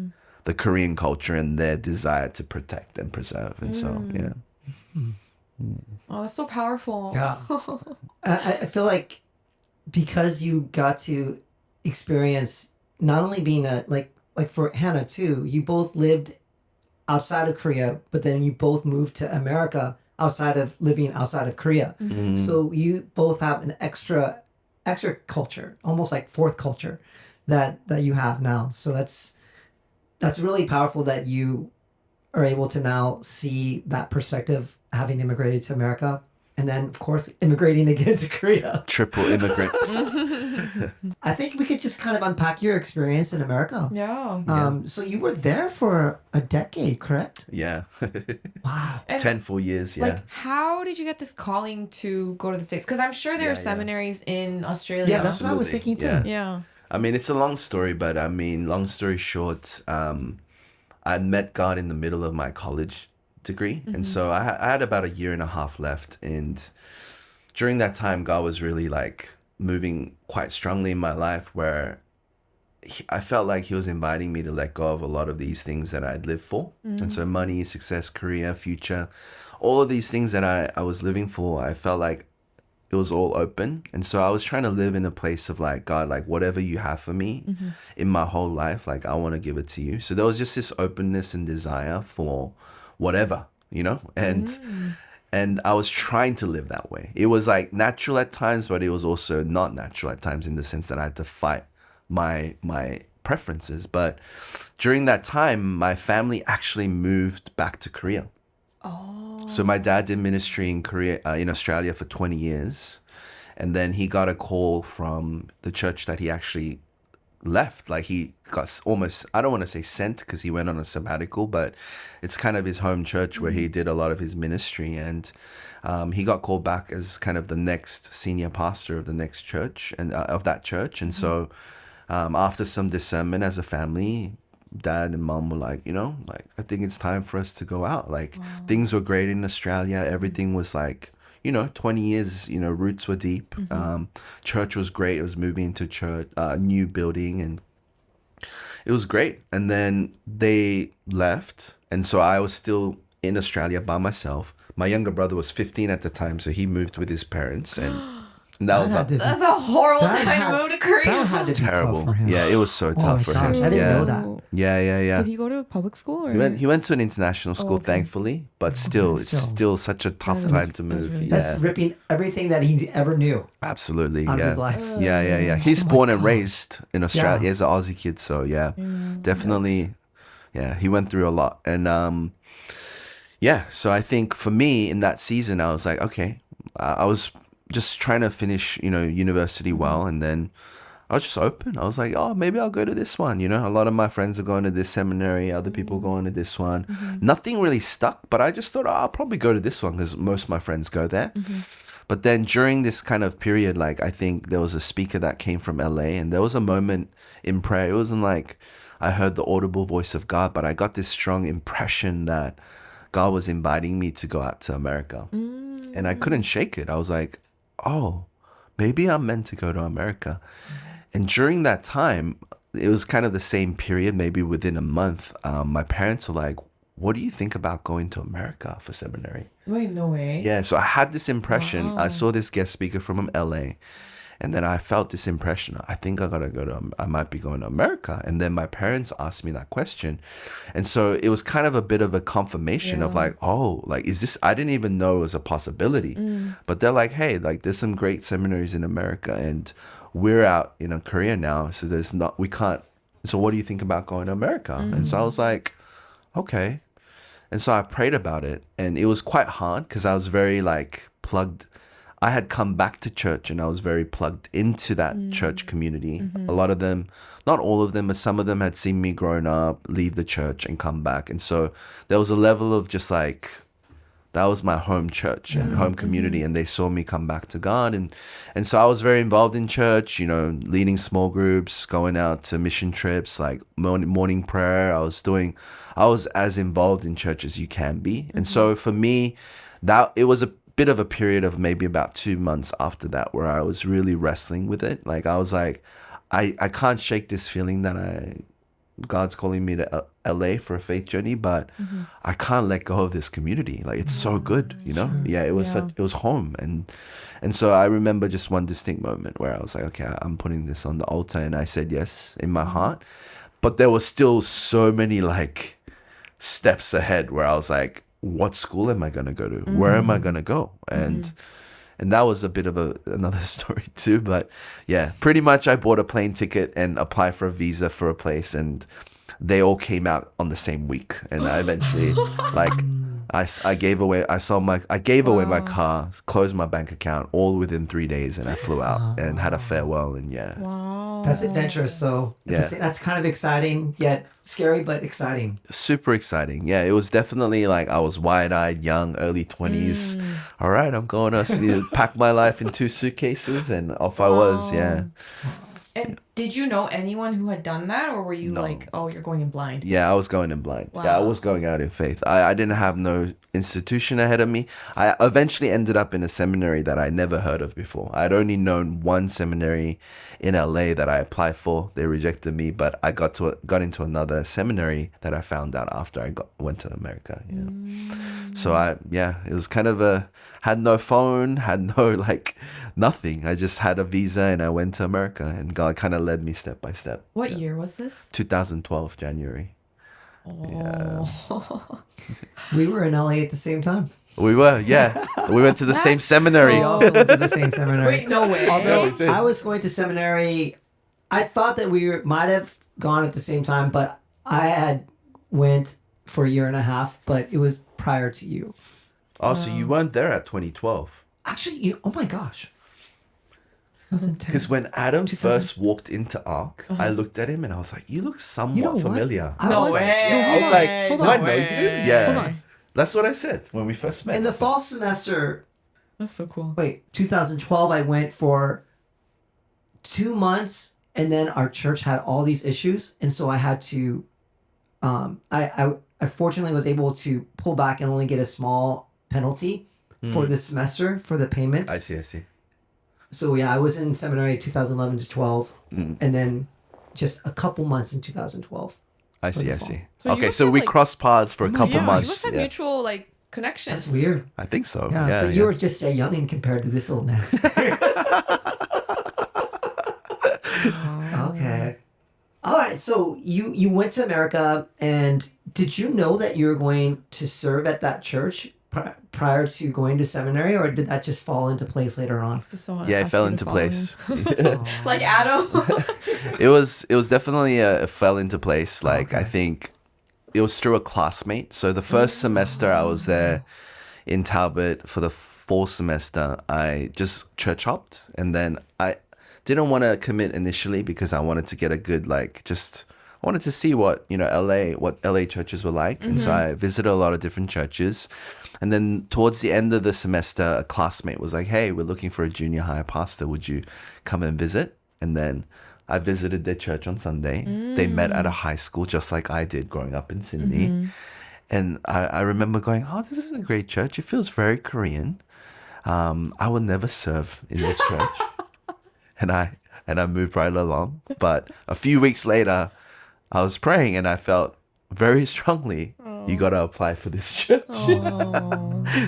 Speaker 1: the Korean culture and their desire to protect and preserve. And so, yeah.
Speaker 3: Oh, that's so powerful.
Speaker 2: Yeah. I feel like because you got to experience not only being like for Hannah too, you both lived outside of Korea, but then you both moved to America living outside of Korea. So you both have an extra culture, almost like fourth culture that you have now. So that's really powerful that you are able to now see that perspective, having immigrated to America, and then of course immigrating again to Korea.
Speaker 1: Triple immigrant.
Speaker 2: I think we could just kind of unpack your experience in America.
Speaker 3: Yeah.
Speaker 2: So you were there for a decade, correct?
Speaker 1: Yeah.
Speaker 2: Wow.
Speaker 3: And
Speaker 1: 10 full years, yeah.
Speaker 3: like, how did you get this calling to go to the States? Because I'm sure there are seminaries in Australia.
Speaker 2: Yeah, that's what I was thinking too.
Speaker 1: Yeah.
Speaker 3: Yeah.
Speaker 1: I mean, it's a long story, but I mean, long story short, I met God in the middle of my college degree. And so I had about a year and a half left. And during that time, God was really like moving quite strongly in my life where I felt like he was inviting me to let go of a lot of these things that I'd lived for. And so money, success, career, future, all of these things that I was living for, I felt like it was all open. And so I was trying to live in a place of like, God, like whatever you have for me in my whole life, like I want to give it to you. So there was just this openness and desire for whatever, you know? And I was trying to live that way. It was like natural at times, but it was also not natural at times in the sense that I had to fight my preferences. But during that time, my family actually moved back to Korea. So my dad did ministry in Korea, in Australia for 20 years. And then he got a call from the church that he actually left. Like he got almost, I don't want to say sent because he went on a sabbatical, but it's kind of his home church where he did a lot of his ministry. And he got called back as kind of the next senior pastor of the next church and of that church. And so after some discernment as a family, Dad and Mom were like, you know, like, I think it's time for us to go out. Like things were great in Australia. Everything was like, you know, 20 years, you know, roots were deep. Church was great. It was moving into church, new building, and it was great. And then they left. And so I was still in Australia by myself. My younger brother was 15 at the time. So he moved with his parents and that was
Speaker 3: That's a horrible
Speaker 2: that
Speaker 3: time
Speaker 2: had-
Speaker 3: to move to Korea.
Speaker 2: That had to be
Speaker 1: terrible.
Speaker 2: tough for him.
Speaker 1: Yeah, it was so tough for
Speaker 2: gosh,
Speaker 1: him.
Speaker 2: I didn't
Speaker 1: yeah.
Speaker 2: know that.
Speaker 1: Yeah.
Speaker 3: Did he go to public school? Or?
Speaker 1: He went to an international school,
Speaker 3: okay.
Speaker 1: thankfully, but still, it's still such a tough time to
Speaker 3: that's
Speaker 1: move.
Speaker 3: really
Speaker 1: Yeah,
Speaker 2: That's ripping everything that he ever knew
Speaker 1: absolutely.
Speaker 2: out of
Speaker 1: Yeah.
Speaker 2: his life.
Speaker 1: Yeah. He's
Speaker 2: Oh my
Speaker 1: born and
Speaker 2: gosh.
Speaker 1: raised in Australia
Speaker 2: Yeah.
Speaker 1: as an Aussie kid, so yeah, definitely. Yeah, he went through a lot, and yeah. So I think for me in that season, I was like, okay, I was just trying to finish, you know, university well, and then I was just open. I was like, oh, maybe I'll go to this one. You know, a lot of my friends are going to this seminary, other people going to this one. Nothing really stuck, but I just thought, oh, I'll probably go to this one because most of my friends go there. But then during this kind of period, like I think there was a speaker that came from LA, and there was a moment in prayer. It wasn't like I heard the audible voice of God, but I got this strong impression that God was inviting me to go out to America. And I couldn't shake it. I was like, oh, maybe I'm meant to go to America. And during that time, it was kind of the same period, maybe within a month, my parents were like, what do you think about going to America for seminary?
Speaker 3: Wait, no way.
Speaker 1: Yeah, so I had this impression.
Speaker 3: Wow.
Speaker 1: I saw this guest speaker from LA, and then I felt this impression. I think I might be going to America. And then my parents asked me that question. And so it was kind of a bit of a confirmation of like, oh, like, is this, I didn't even know it was a possibility. But they're like, hey, like there's some great seminaries in America and we're out in Korea now. So we can't. So what do you think about going to America? And so I was like, okay. And so I prayed about it, and it was quite hard because I was very like plugged. I had come back to church and I was very plugged into that church community. A lot of them, not all of them, but some of them had seen me growing up, leave the church and come back. And so there was a level of just like, that was my home church and home community, and they saw me come back to God. And so I was very involved in church, you know, leading small groups, going out to mission trips, like morning prayer. I was as involved in church as you can be. And so for me, that it was a bit of a period of maybe about 2 months after that where I was really wrestling with it. Like I was like, I can't shake this feeling that God's calling me to LA for a faith journey, but I can't let go of this community. Like it's so good, you know?
Speaker 2: Sure.
Speaker 1: Yeah, it was it was home. And so I remember just one distinct moment where I was like, okay, I'm putting this on the altar, and I said yes in my heart. But there was still so many like steps ahead where I was like, what school am I going to go to? Where am I going to go? And that was a bit of another story too. But yeah, pretty much I bought a plane ticket and applied for a visa for a place, and they all came out on the same week. And I eventually I gave away my car, closed my bank account, all within 3 days, and I flew out and had a farewell. And
Speaker 3: Wow.
Speaker 2: That's adventurous. So that's kind of exciting, yet scary, but exciting.
Speaker 1: super exciting. Yeah, it was definitely like I was wide-eyed, young, early 20s. All right, I'm going to pack my life in 2 suitcases, and off I was. Yeah.
Speaker 3: And did you know anyone who had done that, or were you like, oh, you're going in blind?
Speaker 1: Yeah, I was going in blind.
Speaker 3: Wow.
Speaker 1: Yeah, I was going out in faith. I didn't have no institution ahead of me. I eventually ended up in a seminary that I never heard of before. I'd only known one seminary in LA that I applied for. They rejected me, but I got into another seminary that I found out after I went to America. Yeah. So it was kind of had no phone, had no nothing. I just had a visa and I went to America, and God kind of led me step by step.
Speaker 3: What year was this?
Speaker 1: 2012, January.
Speaker 3: Oh.
Speaker 1: Yeah.
Speaker 2: We were in LA at the same time.
Speaker 1: We were, yeah. We went to the same seminary.
Speaker 2: We also went to the same seminary.
Speaker 3: Wait, no way.
Speaker 2: Although
Speaker 1: we did.
Speaker 2: I was going to seminary, I thought that might have gone at the same time, but I had went for a year and a half, but it was prior to you.
Speaker 1: Oh, so you weren't there at 2012?
Speaker 2: Actually, oh my gosh.
Speaker 1: Because when Adam first walked into Ark, I looked at him and I was like, "You look somewhat
Speaker 2: You know what?
Speaker 1: familiar."
Speaker 3: No way.
Speaker 1: I was like,
Speaker 2: Hold
Speaker 1: "Do I
Speaker 2: on.
Speaker 1: know you?" Yeah,
Speaker 2: Hold on.
Speaker 1: That's what I said when we first met.
Speaker 2: In the fall semester,
Speaker 3: That's so cool.
Speaker 2: 2012, I went for 2 months, and then our church had all these issues, and so I had to, I fortunately was able to pull back and only get a small penalty for this semester for the payment.
Speaker 1: I see.
Speaker 2: So yeah, I was in seminary 2011 to 12, and then just a couple months in 2012.
Speaker 1: I see.
Speaker 3: So you
Speaker 1: Okay,
Speaker 3: must
Speaker 1: so
Speaker 3: have,
Speaker 1: we
Speaker 3: like-
Speaker 1: crossed paths for a couple
Speaker 3: You
Speaker 1: months.
Speaker 3: must have mutual connections.
Speaker 2: That's weird.
Speaker 1: I think so.
Speaker 2: Yeah,
Speaker 1: Yeah,
Speaker 2: but you were just a youngin compared to this old man. Okay. All right. So you went to America, and did you know that you were going to serve at that church prior to going to seminary, or did that just fall into place later on?
Speaker 1: Yeah, it fell into place.
Speaker 3: Like Adam.
Speaker 1: It was definitely it fell into place. Like,
Speaker 2: Okay.
Speaker 1: I think it was through a classmate. So the first semester I was there in Talbot, for the fall semester, I just church hopped, and then I didn't want to commit initially because I wanted to get a good I wanted to see what LA churches were like. And so I visited a lot of different churches. And then towards the end of the semester, a classmate was like, "Hey, we're looking for a junior high pastor. Would you come and visit?" And then I visited their church on Sunday. They met at a high school, just like I did growing up in Sydney. And I remember going, "Oh, this is a great church. It feels very Korean. I will never serve in this church." And I moved right along. But a few weeks later, I was praying and I felt very strongly, you got to apply for this church.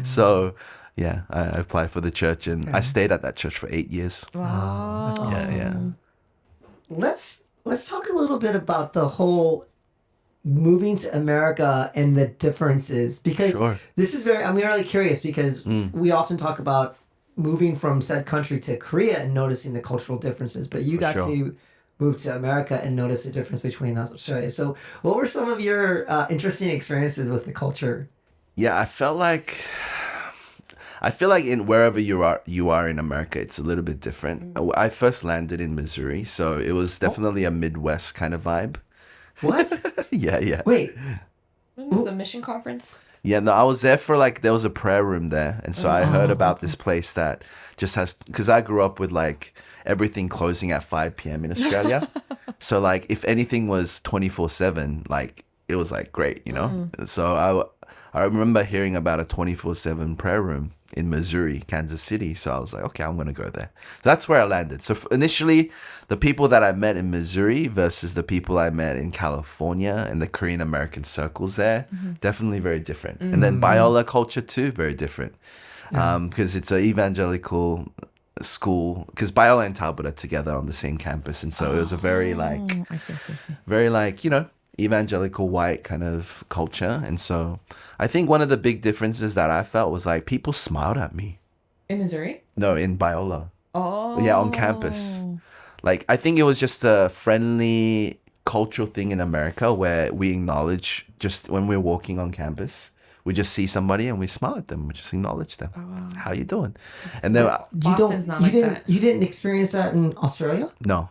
Speaker 1: So, yeah, I applied for the church, and I stayed at that church for 8 years.
Speaker 3: Wow.
Speaker 2: That's awesome.
Speaker 1: Yeah.
Speaker 2: Let's talk a little bit about the whole moving to America and the differences, because
Speaker 1: Sure.
Speaker 2: this is I'm really curious, because we often talk about moving from said country to Korea and noticing the cultural differences, but you got
Speaker 1: Sure.
Speaker 2: to move to America and notice the difference between Australia. So what were some of your interesting experiences with the culture?
Speaker 1: Yeah, I feel like in wherever you are in America, it's a little bit different. I first landed in Missouri, so it was definitely a Midwest kind of vibe.
Speaker 2: What?
Speaker 1: Yeah.
Speaker 2: Wait,
Speaker 3: When was the mission conference?
Speaker 1: Yeah, no, I was there for there was a prayer room there. And so I heard about this place that just has, because I grew up with everything closing at 5 p.m. in Australia. So if anything was 24/7, it was great, So I remember hearing about a 24/7 prayer room in Missouri, Kansas City. So I was like, okay, I'm going to go there. So that's where I landed. So initially, the people that I met in Missouri versus the people I met in California and the Korean American circles there, definitely very different. And then Biola culture too, very different. Because it's an evangelical school, because Biola and Talbot are together on the same campus. And so it was a very
Speaker 3: I see.
Speaker 1: very evangelical white kind of culture. And so I think one of the big differences that I felt was people smiled at me.
Speaker 3: In Missouri?
Speaker 1: No, in Biola.
Speaker 3: Oh.
Speaker 1: Yeah, on campus. I think it was just a friendly cultural thing in America where we acknowledge, just when we're walking on campus, We just see somebody and we smile at them. We just acknowledge them.
Speaker 3: Oh, wow.
Speaker 1: How you doing? And then
Speaker 3: Boston's not like that.
Speaker 2: You didn't experience that in Australia?
Speaker 1: no.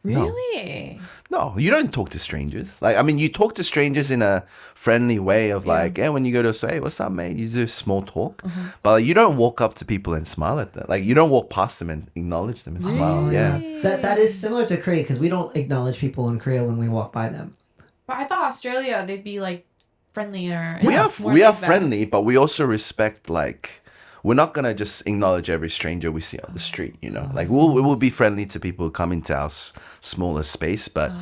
Speaker 3: Really?
Speaker 1: No, you don't talk to strangers. Like, I mean, you talk to strangers in a friendly way of like, when you go to say, what's up, mate? You do small talk. But like, you don't walk up to people and smile at them. Like, you don't walk past them and acknowledge them and smile. Yeah.
Speaker 2: That is similar to Korea because we don't acknowledge people in Korea when we walk by them.
Speaker 3: But I thought Australia, they'd be like friendlier.
Speaker 1: We
Speaker 3: and
Speaker 1: are
Speaker 3: more
Speaker 1: we are
Speaker 3: laid back.
Speaker 1: friendly, but we also respect like we're not gonna just acknowledge every stranger we see on the street, you know. Like we'll be friendly to people who come into our smaller space, but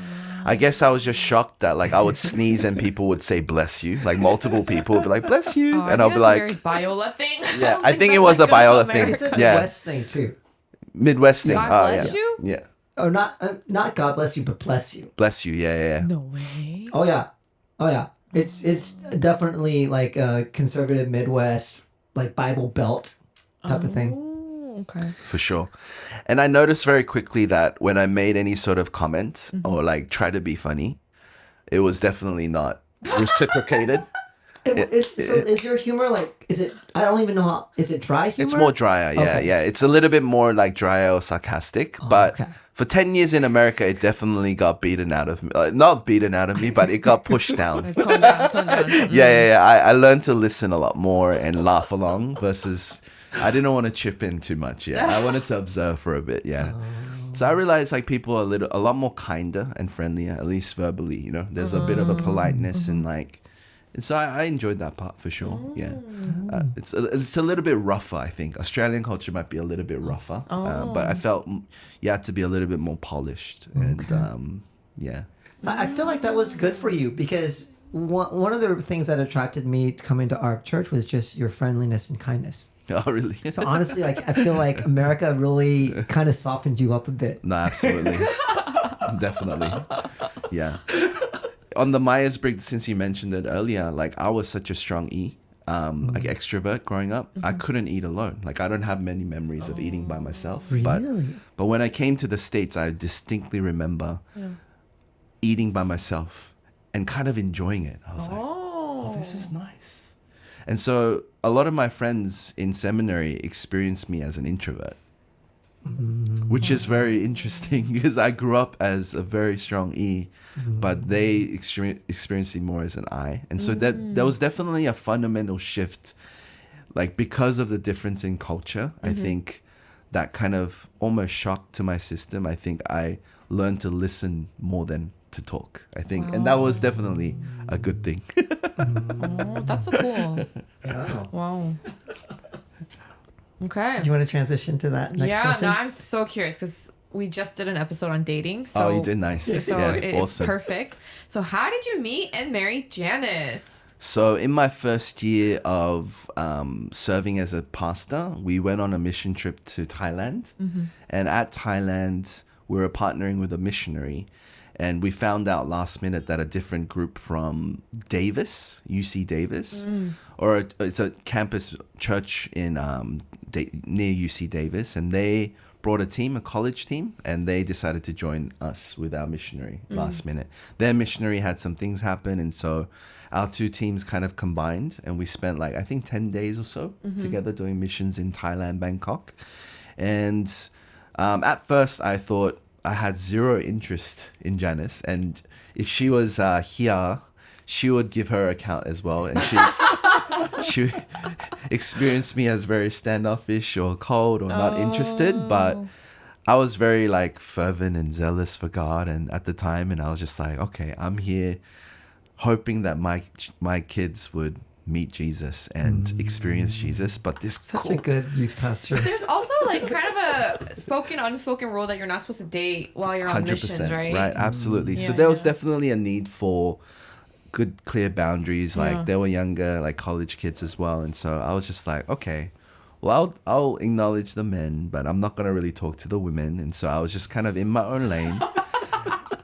Speaker 1: I guess I was just shocked that like I would sneeze and people would say bless you, like multiple people would be like bless you,
Speaker 3: Oh,
Speaker 1: and I'll be like,
Speaker 3: very Biola thing.
Speaker 1: yeah,
Speaker 3: don't
Speaker 1: I think it
Speaker 3: that's
Speaker 1: was a
Speaker 3: good about
Speaker 1: Biola thing.
Speaker 2: It's a
Speaker 3: America.
Speaker 1: Yeah.
Speaker 2: Midwest thing too.
Speaker 1: Midwest thing.
Speaker 3: God
Speaker 1: Oh
Speaker 3: bless
Speaker 1: yeah,
Speaker 3: you?
Speaker 1: yeah,
Speaker 2: Oh, not God bless you, but bless you.
Speaker 1: bless you. Yeah, yeah, yeah.
Speaker 3: No way.
Speaker 2: Oh yeah. It's definitely like a conservative Midwest, like Bible Belt type of thing.
Speaker 3: Oh, okay.
Speaker 1: For sure. And I noticed very quickly that when I made any sort of comment or like try to be funny, it was definitely not reciprocated.
Speaker 2: Is your humor like? Is it? I don't even know how. Is it dry humor?
Speaker 1: It's more drier, yeah,
Speaker 2: Okay.
Speaker 1: yeah. It's a little bit more like drier or sarcastic. But
Speaker 2: okay.
Speaker 1: for 10 years in America, it definitely got beaten out of me. Not beaten out of me, but it got pushed down.
Speaker 3: Tone down, tone down.
Speaker 1: Yeah. I learned to listen a lot more and laugh along versus I didn't want to chip in too much. Yeah, I wanted to observe for a bit. Yeah. So I realized like people are a lot more kinder and friendlier, at least verbally. You know, there's a bit of a politeness and like. And so I enjoyed that part for sure. Yeah, it's a little bit rougher. I think Australian culture might be a little bit rougher, but I felt you had to be a little bit more polished. And yeah,
Speaker 2: I feel like that was good for you because one of the things that attracted me coming to Ark Church was just your friendliness and kindness.
Speaker 1: oh really?
Speaker 2: So honestly, like I feel like America really kind of softened you up a bit.
Speaker 1: No, absolutely, definitely, yeah. On the Myers-Briggs, since you mentioned it earlier, like I was such a strong E, like extrovert growing up. I couldn't eat alone. Like I don't have many memories of eating by myself.
Speaker 2: Really?
Speaker 1: But when I came to the States, I distinctly remember eating by myself and kind of enjoying it. I was like, oh, this is nice. And so a lot of my friends in seminary experienced me as an introvert. Which is very interesting because I grew up as a very strong E, but they experienced it more as an I. And so that there was definitely a fundamental shift, like because of the difference in culture. I think that kind of almost shocked to my system. I think I learned to listen more than to talk, I think. And that was definitely a good thing.
Speaker 3: Oh, that's so cool.
Speaker 2: Wow.
Speaker 3: Wow. Okay.
Speaker 2: Do you want to transition to that next question?
Speaker 3: No, I'm so curious because we just did an episode on dating. So,
Speaker 1: Oh, you did nice.
Speaker 3: So
Speaker 1: Yeah,
Speaker 3: it's
Speaker 1: awesome.
Speaker 3: perfect. So how did you meet and marry Janice?
Speaker 1: So in my first year of serving as a pastor, we went on a mission trip to Thailand. And at Thailand, we were partnering with a missionary. And we found out last minute that a different group from Davis, UC Davis, or it's a campus church in near UC Davis, and they brought a team, a college team, and they decided to join us with our missionary last minute. Their missionary had some things happen, and so our two teams kind of combined, and we spent like I think 10 days or so together doing missions in Thailand, Bangkok. And at first I thought I had zero interest in Janice, and if she was here, she would give her account as well, and she experienced me as very standoffish or cold or not interested. But I was very like fervent and zealous for God, and at the time, and I was just like, okay, I'm here, hoping that my kids would meet Jesus and experience Jesus. But this
Speaker 2: Such a good youth pastor.
Speaker 3: There's also like kind of a unspoken rule that you're not supposed to date while you're on missions, right?
Speaker 1: Right, absolutely. So
Speaker 3: Yeah,
Speaker 1: there was
Speaker 3: yeah.
Speaker 1: definitely a need for good, clear boundaries. Like they were younger, like college kids as well. And so I was just like, okay, well, I'll acknowledge the men, but I'm not going to really talk to the women. And so I was just kind of in my own lane.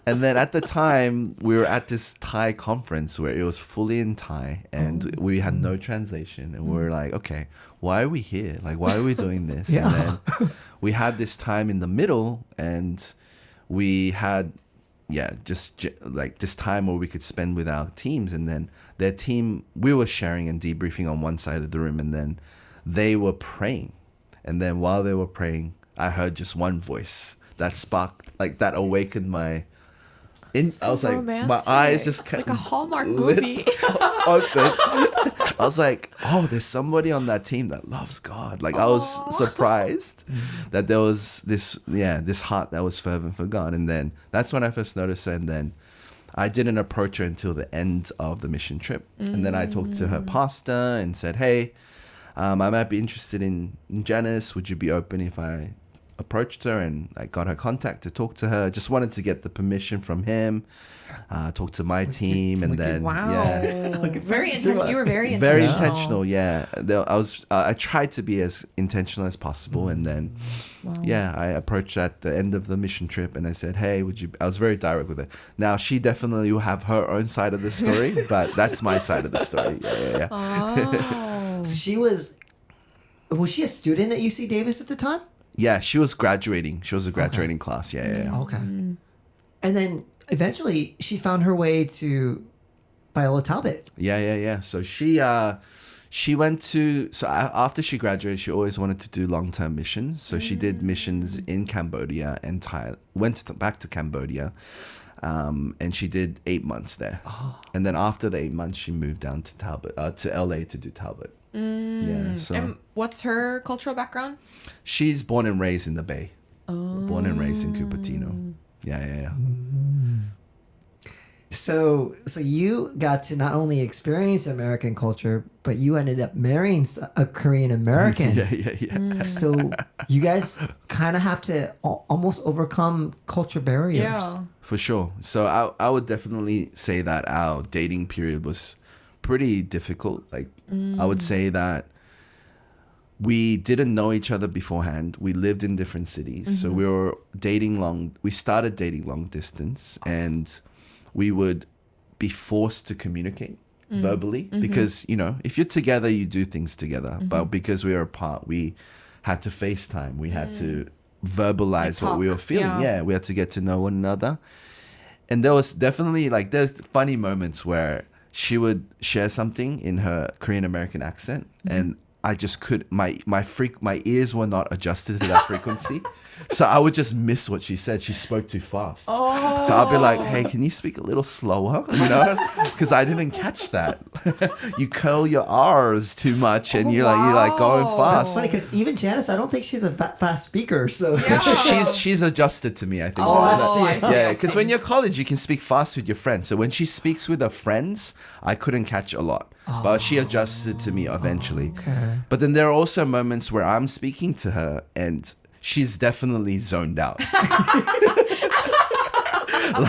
Speaker 1: And then at the time, we were at this Thai conference where it was fully in Thai and we had no translation. And we were like, okay, why are we here? Like, why are we doing this?
Speaker 2: Yeah.
Speaker 1: And then we had this time in the middle, and we had like this time where we could spend with our teams. And then their team, we were sharing and debriefing on one side of the room, and then they were praying. And then while they were praying, I heard just one voice that sparked, like that awakened my... I was like,
Speaker 3: romantic.
Speaker 1: my eyes just
Speaker 3: it's like a Hallmark movie.
Speaker 1: open. I was like, oh, there's somebody on that team that loves God. Like, I was surprised that there was this heart that was fervent for God. And then that's when I first noticed it. And then I didn't approach her until the end of the mission trip. And then I talked to her pastor and said, hey, I might be interested in Janice. Would you be open if I approached her? And I got her contact to talk to her. Just wanted to get the permission from him, talk to my team, and then
Speaker 3: very intentional. You were very intentional.
Speaker 1: Very intentional, yeah. I tried to be as intentional as possible, and then I approached her at the end of the mission trip, and I said, hey, I was very direct with her. Now she definitely will have her own side of the story, but that's my side of the story.
Speaker 2: So she was she a student at UC Davis at the time?
Speaker 1: Yeah, she was graduating. She was a graduating class. Yeah.
Speaker 2: Okay. And then eventually she found her way to Biola Talbot.
Speaker 1: Yeah. So she went to... So after she graduated, she always wanted to do long-term missions. So she did missions in Cambodia and went back to Cambodia. And she did 8 months there. And then after the 8 months, she moved down to Talbot, to LA to do Talbot. Yeah. So.
Speaker 3: And what's her cultural background?
Speaker 1: She's born and raised in the Bay. Born and raised in Cupertino. Yeah.
Speaker 2: So you got to not only experience American culture, but you ended up marrying a Korean American.
Speaker 1: Yeah.
Speaker 2: So you guys kind of have to almost overcome culture barriers.
Speaker 3: Yeah.
Speaker 1: For sure. So I would definitely say that our dating period was pretty difficult. Like, I would say that we didn't know each other beforehand. We lived in different cities. So we started dating long distance, and we would be forced to communicate verbally because, if you're together, you do things together. But because we were apart, we had to FaceTime. We had to verbalize what we were feeling. Yeah, we had to get to know one another. And there was definitely there's funny moments where she would share something in her Korean American accent, and I just my ears were not adjusted to that frequency. So I would just miss what she said. She spoke too fast. So I'll be like, hey, can you speak a little slower? Because I didn't catch that. You curl your R's too much, and you're like going fast.
Speaker 2: That's funny because even Janice, I don't think she's a fast speaker. So
Speaker 1: she's adjusted to me, I think.
Speaker 2: I see.
Speaker 1: Because when you're college, you can speak fast with your friends. So when she speaks with her friends, I couldn't catch a lot. But she adjusted to me eventually.
Speaker 2: Okay.
Speaker 1: But then there are also moments where I'm speaking to her and she's definitely zoned out.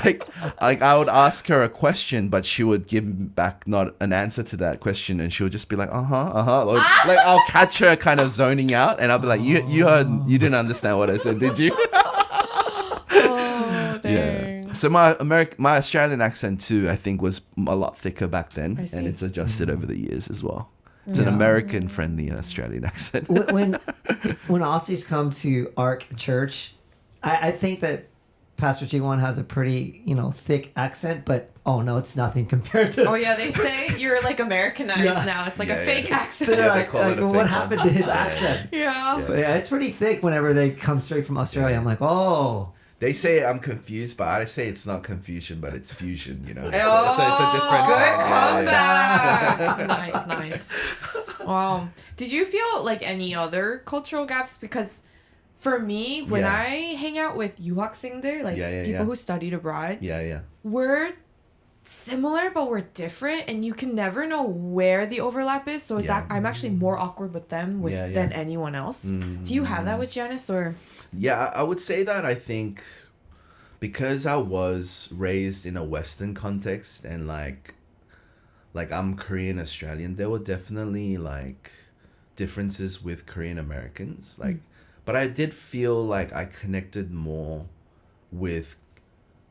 Speaker 1: like I would ask her a question, but she would give back not an answer to that question, and she would just be like, like I'll catch her kind of zoning out, and I'll be like, you didn't understand what I said, did you?
Speaker 3: Dang.
Speaker 1: Yeah. So my Australian accent too, I think, was a lot thicker back then, and it's adjusted over the years as well. It's an American-friendly Australian accent.
Speaker 2: when Aussies come to Ark Church, I think that Pastor Jiwon has a pretty, thick accent, but no, it's nothing compared to...
Speaker 3: Oh, yeah, they say you're like Americanized now. It's like a fake accent.
Speaker 1: They call it a
Speaker 2: what
Speaker 1: fake
Speaker 2: happened
Speaker 1: one.
Speaker 2: to his accent?
Speaker 3: Yeah.
Speaker 2: But it's pretty thick whenever they come straight from Australia. I'm like, oh...
Speaker 1: They say I'm confused, but I say it's not confusion, but it's fusion, So, it's a different...
Speaker 3: Good comeback. Nice. Wow. Did you feel like any other cultural gaps? Because for me, when I hang out with 유학생들, people who studied abroad, we're similar, but we're different, and you can never know where the overlap is. So I'm actually more awkward with them than anyone else. Do you have that with Janice, or...
Speaker 1: Yeah, I would say that I think because I was raised in a Western context and like I'm Korean Australian, there were definitely differences with Korean Americans. But I did feel like I connected more with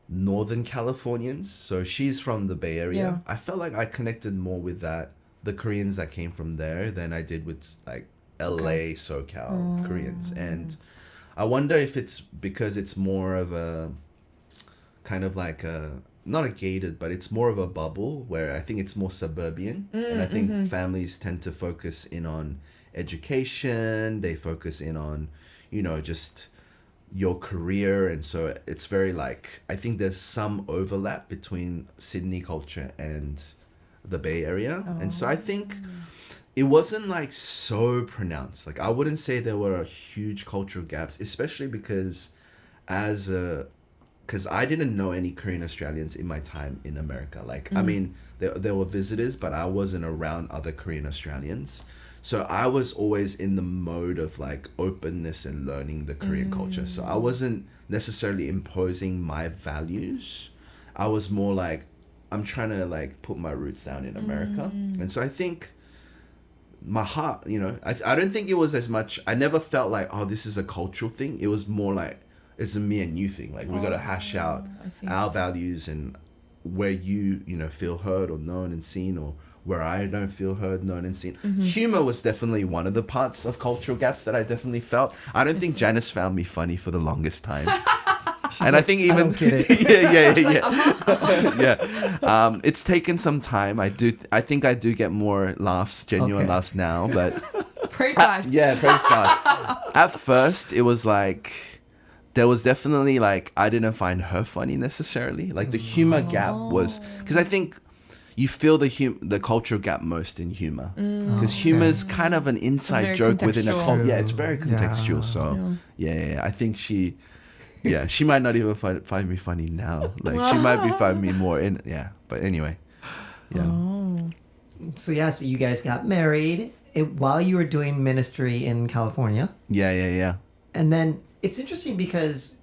Speaker 1: Northern Californians. So she's from the Bay Area. I felt like I connected more with the Koreans that came from there than I did with LA, SoCal Koreans. And I wonder if it's because it's more of a kind of like not a gated, but it's more of a bubble where I think it's more suburban. And I think families tend to focus in on education. They focus in on, just your career. And so it's very like, I think there's some overlap between Sydney culture and the Bay Area. And so I think it wasn't like so pronounced. Like I wouldn't say there were huge cultural gaps, especially because because I didn't know any Korean Australians in my time in America. Like, I mean, there were visitors, but I wasn't around other Korean Australians. So I was always in the mode of like openness and learning the Korean culture. So I wasn't necessarily imposing my values. I was more like, I'm trying to like put my roots down in America. And so I think my heart, I don't think it was as much, I never felt like, oh, this is a cultural thing. It was more like, it's a me and you thing. Like we got to hash out our values and where you feel heard or known and seen, or where I don't feel heard, known and seen. Humor was definitely one of the parts of cultural gaps that I definitely felt. I don't think Janice found me funny for the longest time. And I think even
Speaker 2: I don't get it.
Speaker 1: yeah. It's taken some time. I think I do get more laughs, genuine laughs now, but
Speaker 3: praise God.
Speaker 1: Praise God. At first it was like there was definitely like I didn't find her funny necessarily. Like the humor gap was because I think you feel the cultural gap most in humor because humor is kind of an inside joke within a culture. Yeah, it's very contextual.
Speaker 2: Yeah.
Speaker 1: So I think she might not even find me funny now. Like she might be finding me more in But anyway,
Speaker 2: So you guys got married while you were doing ministry in California.
Speaker 1: Yeah.
Speaker 2: And then it's interesting because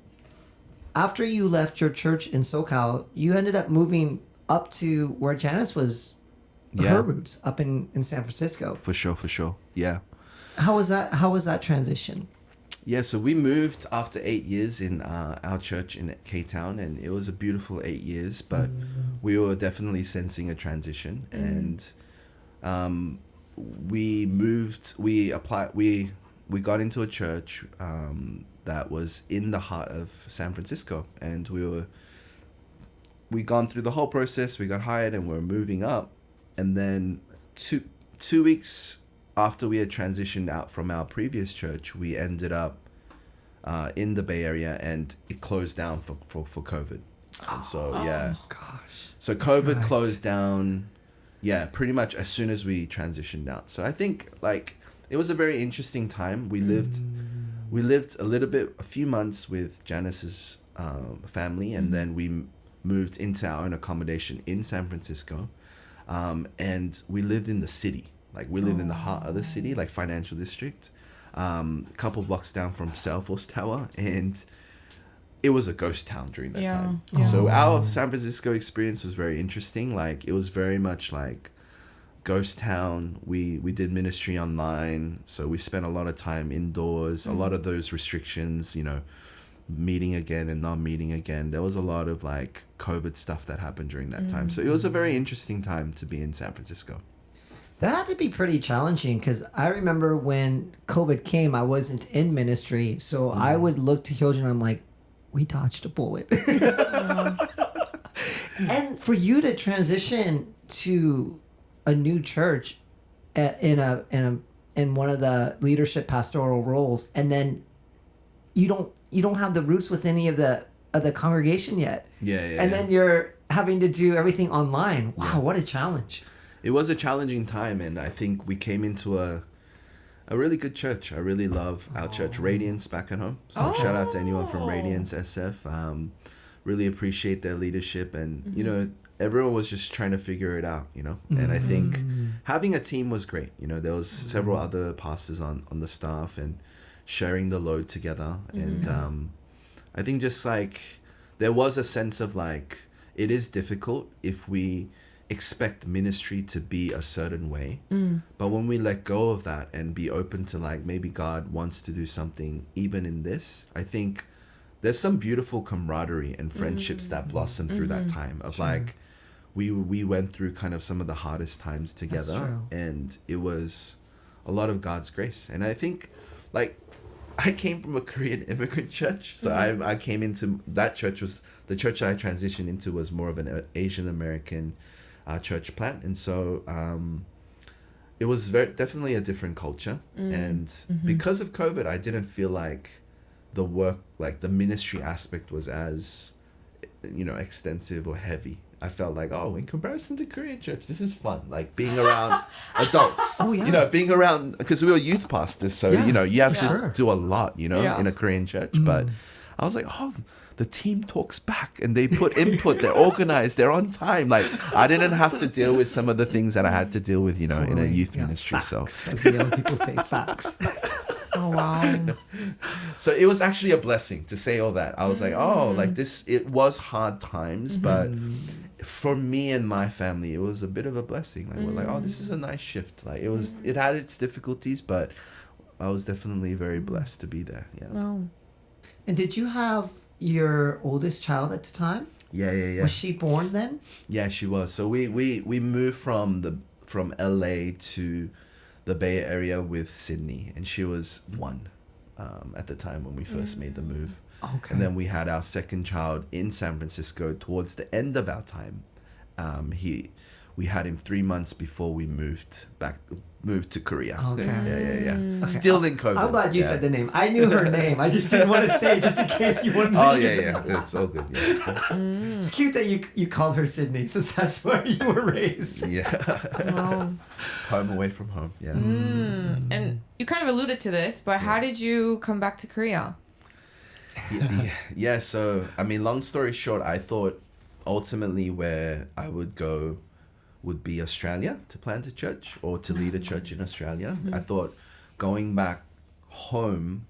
Speaker 2: after you left your church in SoCal, you ended up moving up to where Janice was, her roots, up in San Francisco.
Speaker 1: For sure. Yeah.
Speaker 2: How was that transition?
Speaker 1: Yeah, so we moved after 8 years in our church in K-Town, and it was a beautiful 8 years, but we were definitely sensing a transition. And we got into a church that was in the heart of San Francisco, and we gone through the whole process. We got hired and we're moving up, and then two weeks after we had transitioned out from our previous church, we ended up in the Bay Area, and it closed down for COVID. And so
Speaker 2: Gosh.
Speaker 1: so COVID closed down pretty much as soon as we transitioned out. So I think like it was a very interesting time. We lived a few months with Janice's family, and then we moved into our own accommodation in San Francisco, and we lived in the city. Like we lived in the heart of the city, like financial district, a couple blocks down from Salesforce Tower, and it was a ghost town during that time.
Speaker 3: Yeah.
Speaker 1: So our San Francisco experience was very interesting. Like it was very much like ghost town. We did ministry online, so we spent a lot of time indoors. A lot of those restrictions, meeting again and not meeting again. There was a lot of like COVID stuff that happened during that time. So it was a very interesting time to be in San Francisco.
Speaker 2: That had to be pretty challenging because I remember when COVID came, I wasn't in ministry. So I would look to Hyojin and I'm like, we dodged a bullet. And for you to transition to a new church in one of the leadership pastoral roles, and then you don't have the roots with any of the congregation yet. And then you're having to do everything online. Wow, what a challenge.
Speaker 1: It was a challenging time, and I think we came into a really good church. I really love our church, Radiance, back at home. So shout out to anyone from Radiance SF. Really appreciate their leadership, and everyone was just trying to figure it out, And I think having a team was great. There was several other pastors on the staff and sharing the load together. And I think just like there was a sense of like it is difficult if we expect ministry to be a certain way, but when we let go of that and be open to like maybe God wants to do something even in this, I think there's some beautiful camaraderie and friendships that blossom through that time of like we went through kind of some of the hardest times together, and it was a lot of God's grace. And I think like I came from a Korean immigrant church, so I came into that church. Was the church I transitioned into was more of an Asian American church plant, and so it was definitely a different culture. And because of COVID, I didn't feel like the work, like the ministry aspect, was as extensive or heavy. I felt like, in comparison to Korean church, this is fun. Like being around adults.
Speaker 2: Oh, yeah.
Speaker 1: Being around, because we were youth pastors, so you have to do a lot, in a Korean church. But I was like, the team talks back and they put input. They're organized. They're on time. Like I didn't have to deal with some of the things that I had to deal with, in a youth ministry.
Speaker 2: Facts,
Speaker 1: So
Speaker 2: as the young people say, facts.
Speaker 3: Oh, wow.
Speaker 1: So it was actually a blessing to say all that. I was like, like this, it was hard times, but for me and my family, it was a bit of a blessing. Like we're like, this is a nice shift. Like it had its difficulties, but I was definitely very blessed to be there. Yeah.
Speaker 3: Wow.
Speaker 2: And did you have your oldest child at the time?
Speaker 1: Yeah.
Speaker 2: Was she born then?
Speaker 1: Yeah, she was. So we moved from LA to the Bay Area with Sydney, and she was 1 at the time when we first made the move.
Speaker 2: Okay.
Speaker 1: And then we had our second child in San Francisco towards the end of our time. We had him 3 months before we moved to Korea.
Speaker 2: Okay.
Speaker 1: Yeah.
Speaker 2: Okay.
Speaker 1: Still in COVID.
Speaker 2: I'm glad you said the name. I knew her name. I just didn't want to say it just in case you wanted to.
Speaker 1: Oh yeah. It's all good. Yeah.
Speaker 2: It's cute that you called her Sydney, since that's where you were raised.
Speaker 1: Yeah.
Speaker 3: Wow.
Speaker 1: Home away from home. Yeah.
Speaker 3: And you kind of alluded to this, but how did you come back to Korea?
Speaker 1: Yeah. So I mean, long story short, I thought ultimately where I would go would be Australia to plant a church or to lead a church in Australia. I thought going back home,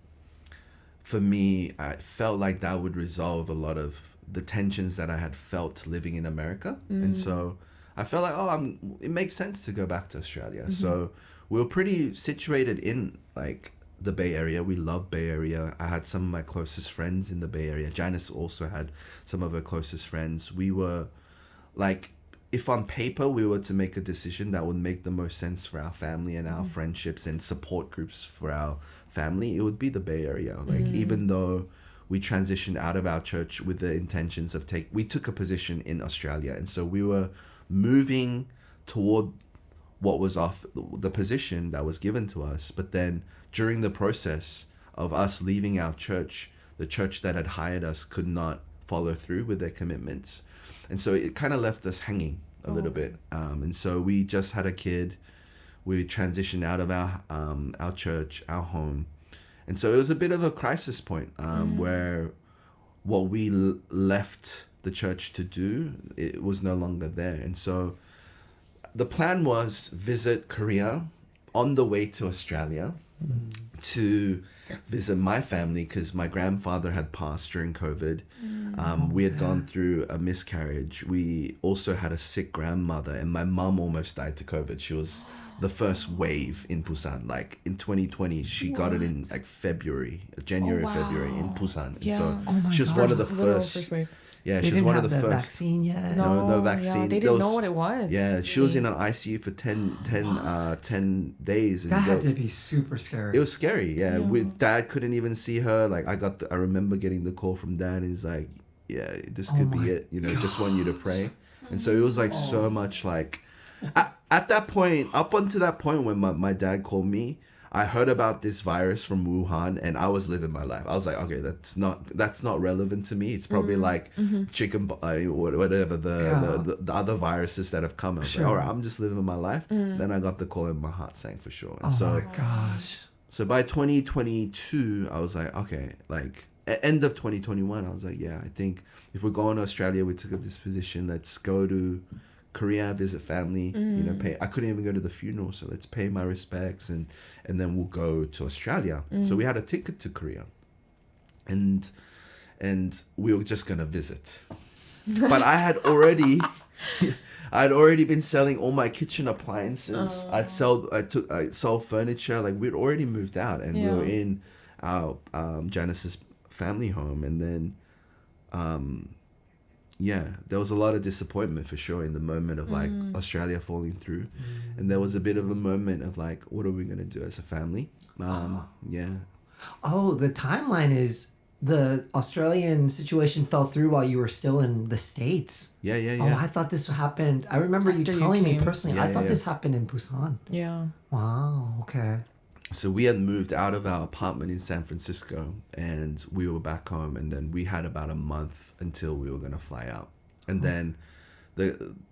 Speaker 1: for me, I felt like that would resolve a lot of the tensions that I had felt living in America. And so I felt like, it makes sense to go back to Australia. So we were pretty situated in like the Bay Area. We love Bay Area. I had some of my closest friends in the Bay Area. Janice also had some of her closest friends. We were like, if on paper we were to make a decision that would make the most sense for our family and our friendships and support groups for our family, it would be the Bay Area. Like even though we transitioned out of our church with the intentions of we took a position in Australia, and so we were moving toward what was off the position that was given to us. But then during the process of us leaving our church, the church that had hired us could not follow through with their commitments. And so it kind of left us hanging a little bit. And so we just had a kid. We transitioned out of our church, our home. And so it was a bit of a crisis point where what we left the church to do, it was no longer there. And so the plan was visit Korea on the way to Australia to visit my family, because my grandfather had passed during COVID. We had gone through a miscarriage. We also had a sick grandmother, and my mom almost died to COVID. She was the first wave in Busan. Like in 2020, she got it in like February in Busan. And so she was one of the first
Speaker 3: wave.
Speaker 1: Yeah,
Speaker 2: They
Speaker 1: she was
Speaker 2: didn't
Speaker 1: one of
Speaker 2: have
Speaker 1: the
Speaker 2: the
Speaker 1: first.
Speaker 2: vaccine yet.
Speaker 1: No vaccine.
Speaker 3: Yeah, they didn't know what it was.
Speaker 1: Yeah, she was in an ICU for 10 days. And
Speaker 2: That had to be super scary.
Speaker 1: it was scary. Yeah, Dad couldn't even see her. Like I remember getting the call from Dad. And he's like, "Yeah, this could be it. Just want you to pray." And so it was like so much like, at that point, up until that point when my dad called me, I heard about this virus from Wuhan, and I was living my life. I was like, okay, that's not relevant to me. It's probably like chicken, whatever the other viruses that have come. I was like, all right, I'm just living my life. Then I got the call, and my heart sank for sure. And
Speaker 2: my gosh.
Speaker 1: So by 2022, I was like, okay, like end of 2021, I was like, yeah, I think if we're going to Australia, we took up this position. Let's go to Korea, visit family, pay. I couldn't even go to the funeral, so let's pay my respects, and then we'll go to Australia. So we had a ticket to Korea, and we were just gonna visit. But I had already been selling all my kitchen appliances. I sold furniture. Like we'd already moved out, and we were in our Janice's family home, and then there was a lot of disappointment for sure in the moment of like Australia falling through. And there was a bit of a moment of like, what are we going to do as a family?
Speaker 2: Oh, the timeline is the Australian situation fell through while you were still in the States.
Speaker 1: Yeah.
Speaker 2: Oh, I thought this happened. I remember you
Speaker 3: After you
Speaker 2: telling me
Speaker 3: came.
Speaker 2: personally.
Speaker 1: Yeah,
Speaker 2: I thought
Speaker 1: yeah.
Speaker 2: this happened in Busan.
Speaker 3: Yeah.
Speaker 2: Wow. Okay.
Speaker 1: So we had moved out of our apartment in San Francisco and we were back home, and then we had about a month until we were going to fly out. And then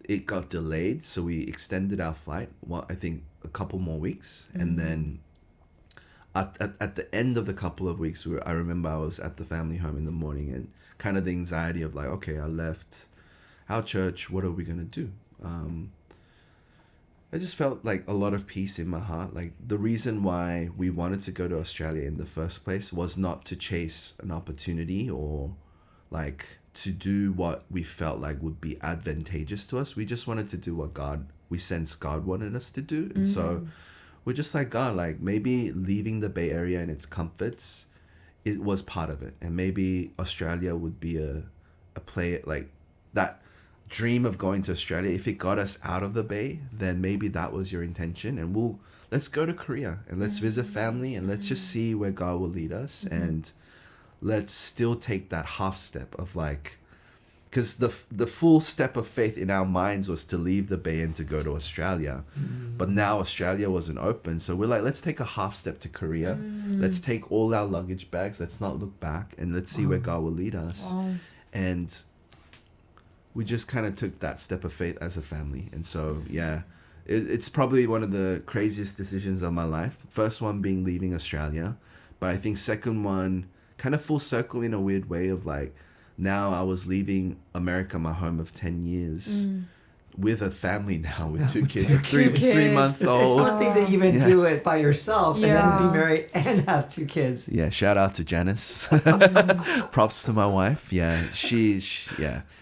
Speaker 1: it got delayed, so we extended our flight, I think a couple more weeks. And then at the end of the couple of weeks, I remember I was at the family home in the morning, and kind of the anxiety of like, okay, I left our church, what are we going to do? I just felt like a lot of peace in my heart. Like the reason why we wanted to go to Australia in the first place was not to chase an opportunity or like to do what we felt like would be advantageous to us. We just wanted to do what we sensed God wanted us to do. And so we're just like, God, like maybe leaving the Bay Area and its comforts, it was part of it. And maybe Australia would be a play like that dream of going to Australia. If it got us out of the Bay, then maybe that was your intention, and let's go to Korea and let's visit family and let's just see where God will lead us. And let's still take that half step of like, because the full step of faith in our minds was to leave the Bay and to go to Australia, but now Australia wasn't open, so we're like, let's take a half step to Korea. Let's take all our luggage bags, let's not look back, and let's see where God will lead us. And we just kind of took that step of faith as a family. And so, yeah, it's probably one of the craziest decisions of my life. First one being leaving Australia. But I think second one, kind of full circle in a weird way of like, now I was leaving America, my home of 10 years, with a family now, with two kids, three months old.
Speaker 2: It's one thing to even do it by yourself and then be married and have two kids.
Speaker 1: Yeah, shout out to Janice. Props to my wife. Yeah,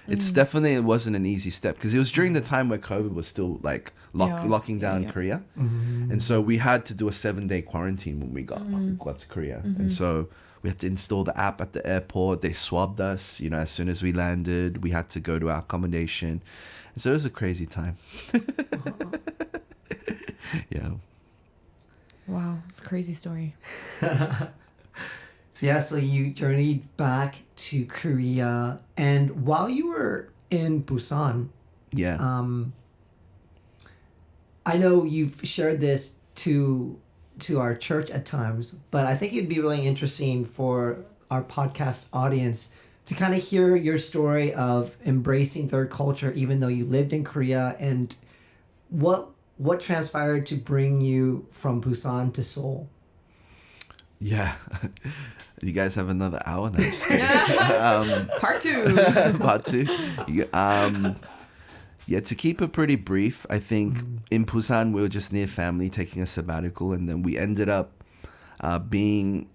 Speaker 1: it's definitely, it wasn't an easy step because it was during the time where COVID was still like locking down Korea. And so we had to do a 7-day quarantine when we got to Korea. And so we had to install the app at the airport. They swabbed us, as soon as we landed. We had to go to our accommodation. And so it was a crazy time. Yeah.
Speaker 3: Wow, it's a crazy story.
Speaker 2: So you journeyed back to Korea, and while you were in Busan, I know you've shared this to our church at times, but I think it'd be really interesting for our podcast audience to kind of hear your story of embracing third culture, even though you lived in Korea, and what transpired to bring you from Busan to Seoul.
Speaker 1: Yeah. You guys have another hour now. Just kidding.
Speaker 3: Part two.
Speaker 1: Part two. Yeah, to keep it pretty brief, I think in Busan, we were just near family taking a sabbatical, and then we ended up being,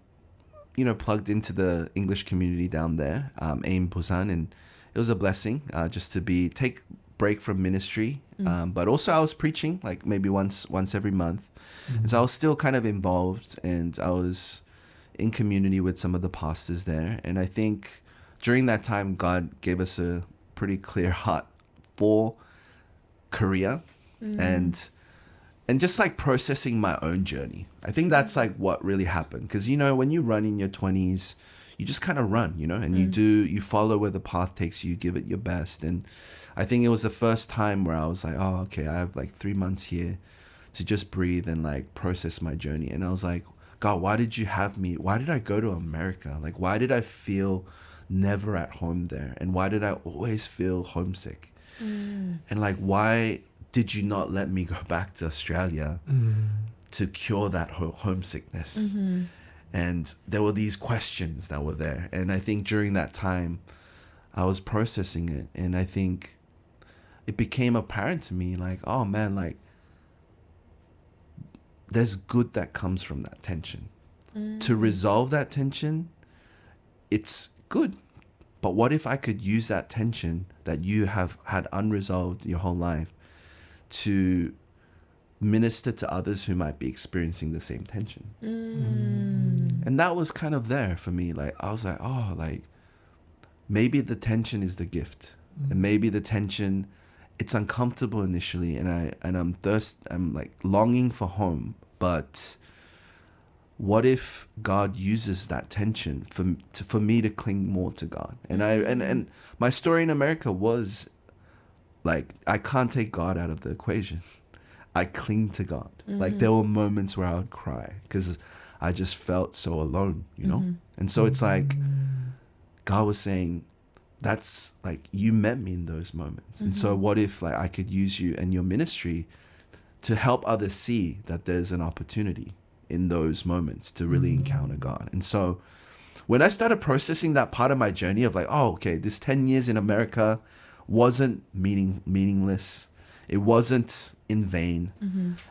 Speaker 1: plugged into the English community down there, in Busan, and it was a blessing just to take break from ministry, but also I was preaching like maybe once every month, and so I was still kind of involved, and I was in community with some of the pastors there, and I think during that time God gave us a pretty clear heart for Korea, and just like processing my own journey. I think that's like what really happened, because when you run in your 20s, you just kind of run, and you follow where the path takes you, give it your best. And I think it was the first time where I was like, oh, okay, I have like 3 months here to just breathe and like process my journey. And I was like, God, why did you have me? Why did I go to America? Like, why did I feel never at home there? And why did I always feel homesick? And like, why did you not let me go back to Australia to cure that homesickness? And there were these questions that were there. And I think during that time, I was processing it. And I think it became apparent to me, like, oh man, like, there's good that comes from that tension. To resolve that tension, it's good. But what if I could use that tension that you have had unresolved your whole life to minister to others who might be experiencing the same tension? And that was kind of there for me. Like, I was like, oh, like, maybe the tension is the gift. And maybe the tension, it's uncomfortable initially, and I'm like longing for home, but what if God uses that tension for me to cling more to God? And and my story in America was like, I can't take God out of the equation. I cling to God. Like, there were moments where I would cry because I just felt so alone, you know? And so it's like God was saying, that's like, you met me in those moments. And so what if like I could use you and your ministry to help others see that there's an opportunity in those moments to really encounter God. And so when I started processing that part of my journey of like, oh, okay, this 10 years in America wasn't meaningless. It wasn't in vain.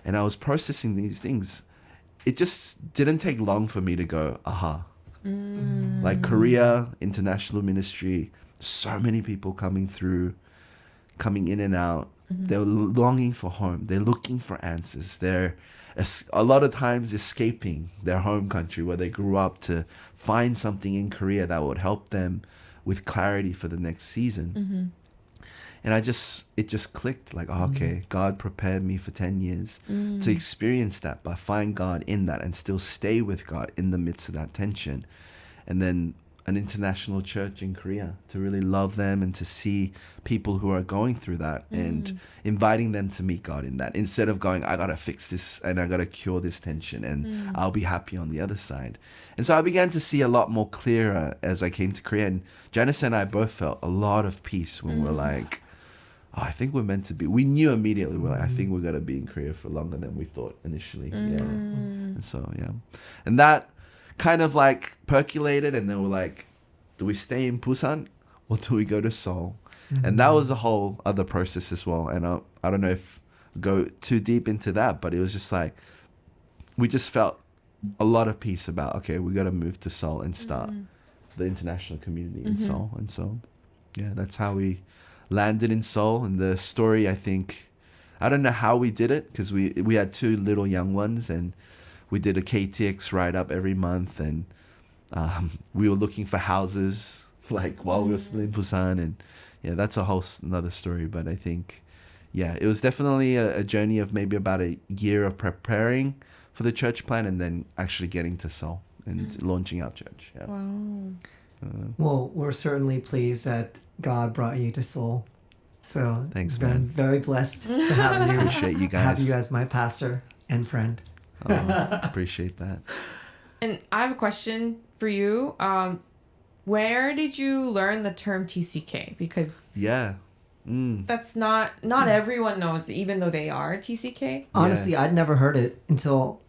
Speaker 1: And I was processing these things. It just didn't take long for me to go, aha. Like Korea, international ministry, so many people coming in and out. They're longing for home. They're looking for answers. They're a lot of times escaping their home country where they grew up to find something in Korea that would help them with clarity for the next season. And it just clicked like, oh, okay, God prepared me for 10 years to experience that, but find God in that and still stay with God in the midst of that tension. And then an international church in Korea to really love them and to see people who are going through that and inviting them to meet God in that, instead of going, I gotta fix this and I gotta cure this tension and I'll be happy on the other side. And so I began to see a lot more clearer as I came to Korea. And Janice and I both felt a lot of peace when we're like, oh, I think we're meant to be. We knew immediately, we're like, I think we're gonna be in Korea for longer than we thought initially. Yeah. And so, yeah. And that kind of like percolated, and then we're like, do we stay in Busan or do we go to Seoul? And that was a whole other process as well. And I don't know if go too deep into that, but it was just like, we just felt a lot of peace about, okay, we got to move to Seoul and start the international community in Seoul. And so, yeah, that's how we landed in Seoul. And the story, I think, I don't know how we did it, because we had 2 little young ones, and we did a KTX ride up every month, and we were looking for houses like while we were still in Busan. And yeah, that's a whole another story. But I think, yeah, it was definitely a journey of maybe about a year of preparing for the church plan and then actually getting to Seoul and launching our church. Yeah.
Speaker 3: Wow.
Speaker 2: Well, we're certainly pleased that God brought you to Seoul. So
Speaker 1: thanks,
Speaker 2: I'm
Speaker 1: man.
Speaker 2: very blessed to have you.
Speaker 1: Appreciate you guys.
Speaker 2: Have you as my pastor and friend.
Speaker 1: Appreciate that.
Speaker 3: And I have a question for you. Where did you learn the term TCK? Because that's not everyone knows, even though they are TCK.
Speaker 2: Honestly, I'd never heard it until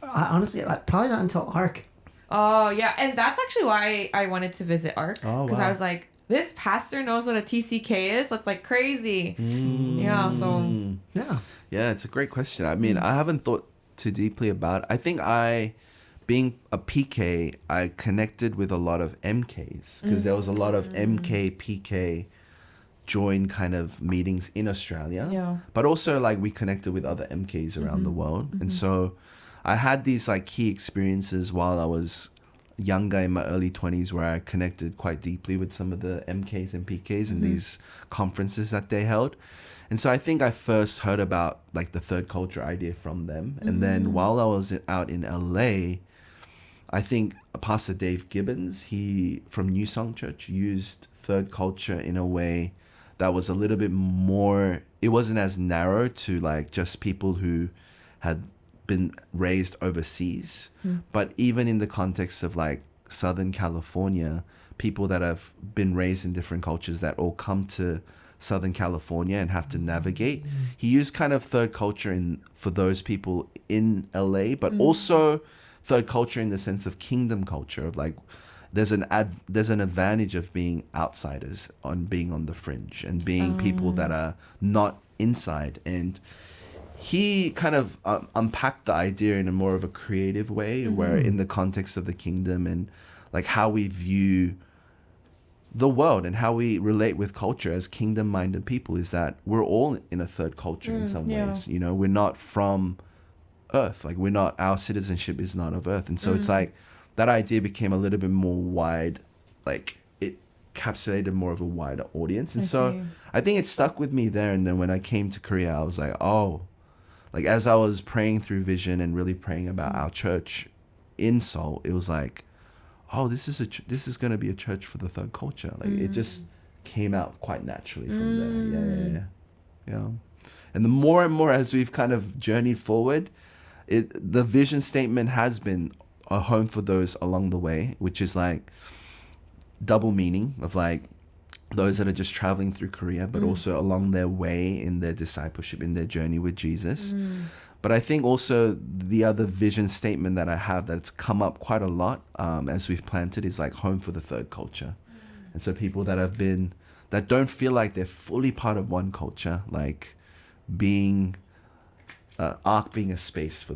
Speaker 2: probably not until Ark.
Speaker 3: Oh yeah, and that's actually why I wanted to visit Ark, because I was like, this pastor knows what a TCK is. That's like crazy. Yeah. So
Speaker 1: yeah, it's a great question. I mean, I haven't thought too deeply about it. I think being a PK, I connected with a lot of MKs, because there was a lot of MK, PK join kind of meetings in Australia.
Speaker 3: Yeah.
Speaker 1: But also like we connected with other MKs around the world. And so I had these like key experiences while I was younger in my early 20s where I connected quite deeply with some of the MKs and PKs in these conferences that they held. And so I think I first heard about like the third culture idea from them. And then while I was out in LA, I think Pastor Dave Gibbons, he from New Song Church, used third culture in a way that was a little bit more, it wasn't as narrow to like just people who had been raised overseas, but even in the context of like Southern California, people that have been raised in different cultures that all come to Southern California and have to navigate. He used kind of third culture for those people in LA, but also third culture in the sense of kingdom culture, of like there's an advantage of being outsiders, on being on the fringe and being people that are not inside. And he kind of unpacked the idea in a more of a creative way, where in the context of the kingdom and like how we view the world and how we relate with culture as kingdom-minded people, is that we're all in a third culture in some ways. You know, we're not from earth. Like our citizenship is not of earth. And so it's like that idea became a little bit more wide, like it encapsulated more of a wider audience. And I think it stuck with me there. And then when I came to Korea, I was like, oh, like as I was praying through vision and really praying about our church in Seoul, it was like, oh, this is going to be a church for the third culture. Like it just came out quite naturally from there. Yeah. And the more and more as we've kind of journeyed forward, the vision statement has been a home for those along the way, which is like double meaning of like those that are just traveling through Korea, but also along their way in their discipleship, in their journey with Jesus. But I think also the other vision statement that I have that's come up quite a lot as we've planted is like home for the third culture. And so people that don't feel like they're fully part of one culture, like being Ark being a space for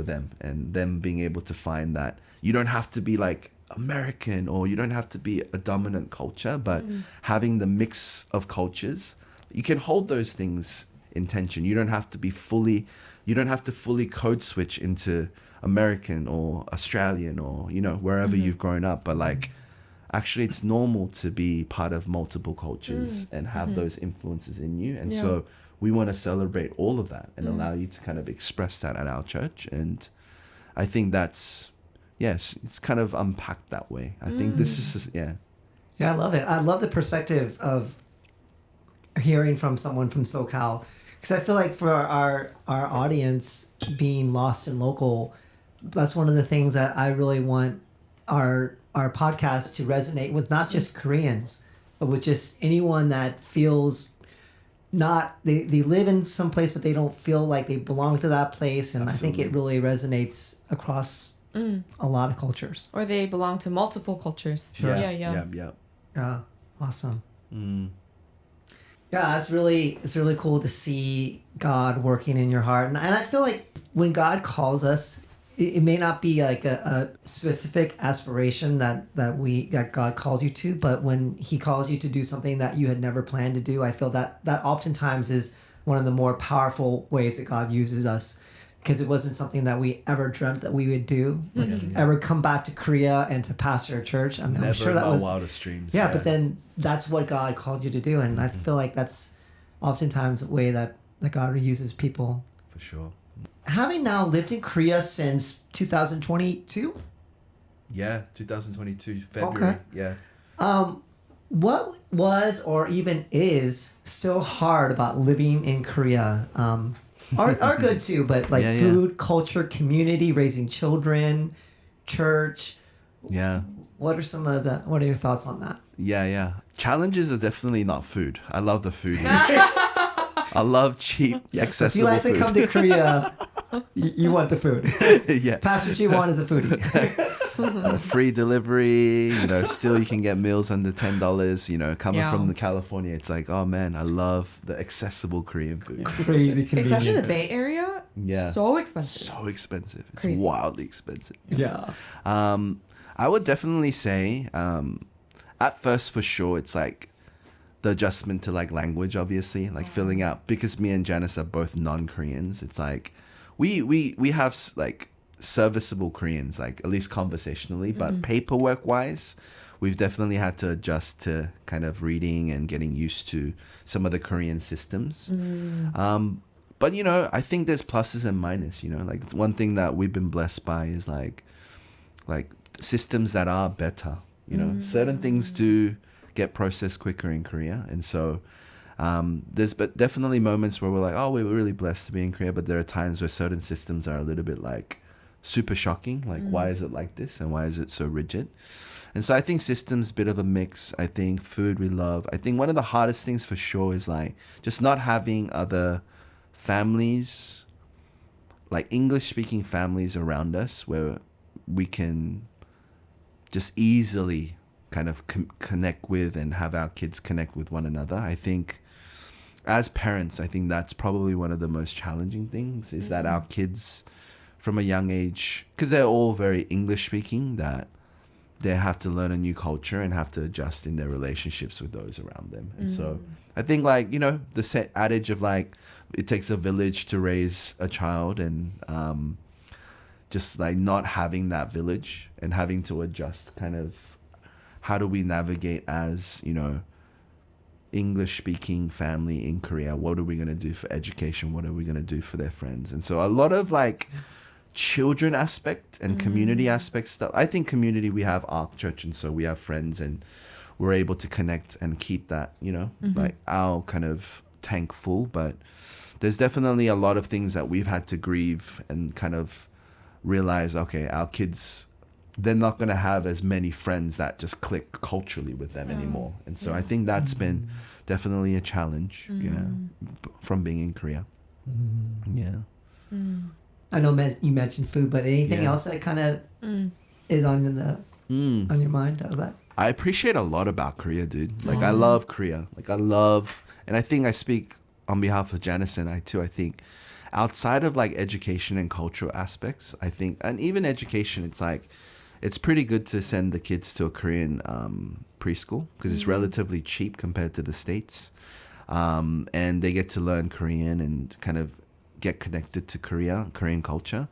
Speaker 1: them, and them being able to find that you don't have to be like American or you don't have to be a dominant culture, but having the mix of cultures, you can hold those things in tension. You don't have to fully code switch into American or Australian or, you know, wherever you've grown up. But like, actually it's normal to be part of multiple cultures and have those influences in you. And so we want to celebrate all of that and allow you to kind of express that at our church. And I think that's, yes, it's kind of unpacked that way. I think this is, Yeah,
Speaker 2: I love it. I love the perspective of hearing from someone from SoCal, because I feel like for our audience being lost and local, that's one of the things that I really want our podcast to resonate with, not just Koreans, but with just anyone that feels they live in some place, but they don't feel like they belong to that place. And Absolutely. I think it really resonates across a lot of cultures.
Speaker 3: Or they belong to multiple cultures.
Speaker 2: Sure.
Speaker 3: Yeah.
Speaker 2: Awesome. Yeah, it's really cool to see God working in your heart. And I feel like when God calls us, it may not be like a specific aspiration that God calls you to, but when he calls you to do something that you had never planned to do, I feel that oftentimes is one of the more powerful ways that God uses us, because it wasn't something that we ever dreamt that we would do, like ever come back to Korea and to pastor a church. I mean, I'm sure that was
Speaker 1: wildest dreams.
Speaker 2: Yeah, but then that's what God called you to do, and I feel like that's oftentimes a way that God uses people.
Speaker 1: For sure.
Speaker 2: Having now lived in Korea since 2022?
Speaker 1: Yeah, 2022, February.
Speaker 2: Okay.
Speaker 1: Yeah.
Speaker 2: What was or even is still hard about living in Korea? Are good too, but like food, culture, community, raising children, church.
Speaker 1: Yeah.
Speaker 2: What are your thoughts on that?
Speaker 1: Yeah. Challenges are definitely not food. I love the food here. I love cheap, accessible food.
Speaker 2: If you like to come to Korea, you want the food.
Speaker 1: Yeah.
Speaker 2: Pastor Jiwon is a foodie.
Speaker 1: Free delivery, still you can get meals under $10, coming from California. It's like, oh man, I love the accessible Korean food.
Speaker 2: Crazy convenient.
Speaker 3: Especially the Bay Area.
Speaker 1: Yeah.
Speaker 3: So expensive. It's
Speaker 1: Crazy. Wildly expensive.
Speaker 2: Yeah.
Speaker 1: I would definitely say, at first for sure, it's like the adjustment to like language, obviously, like filling out, because me and Janice are both non-Koreans. It's like we have like serviceable Koreans, like at least conversationally, but paperwork wise, we've definitely had to adjust to kind of reading and getting used to some of the Korean systems. But I think there's pluses and minuses. Like one thing that we've been blessed by is like systems that are better. Certain things do get processed quicker in Korea, and so there's definitely moments where we're like, oh, we were really blessed to be in Korea, but there are times where certain systems are a little bit like super shocking, like why is it like this and why is it so rigid? And so I think systems, bit of a mix. I think food we love. I think one of the hardest things for sure is like just not having other families, like English speaking families around us where we can just easily kind of connect with and have our kids connect with one another. I think as parents, I think that's probably one of the most challenging things is that our kids from a young age, because they're all very English speaking, that they have to learn a new culture and have to adjust in their relationships with those around them. And so I think like, the set adage of like, it takes a village to raise a child, and just like not having that village and having to adjust kind of how do we navigate as, English speaking family in Korea? What are we going to do for education? What are we going to do for their friends? And so a lot of like children aspect and community aspect stuff. I think community, we have Ark Church, and so we have friends, and we're able to connect and keep that, like our kind of tank full. But there's definitely a lot of things that we've had to grieve and kind of realize, okay, our kids, they're not going to have as many friends that just click culturally with them anymore. And so I think that's been definitely a challenge, from being in Korea. Yeah.
Speaker 2: I know you mentioned food, but anything else that kind of is on your mind out of that?
Speaker 1: I appreciate a lot about Korea, dude. Like, I love Korea. Like, and I think I speak on behalf of Janice and I too. I think outside of like education and cultural aspects, I think, and even education, it's like, it's pretty good to send the kids to a Korean preschool because it's relatively cheap compared to the States. And they get to learn Korean and kind of get connected to Korean culture.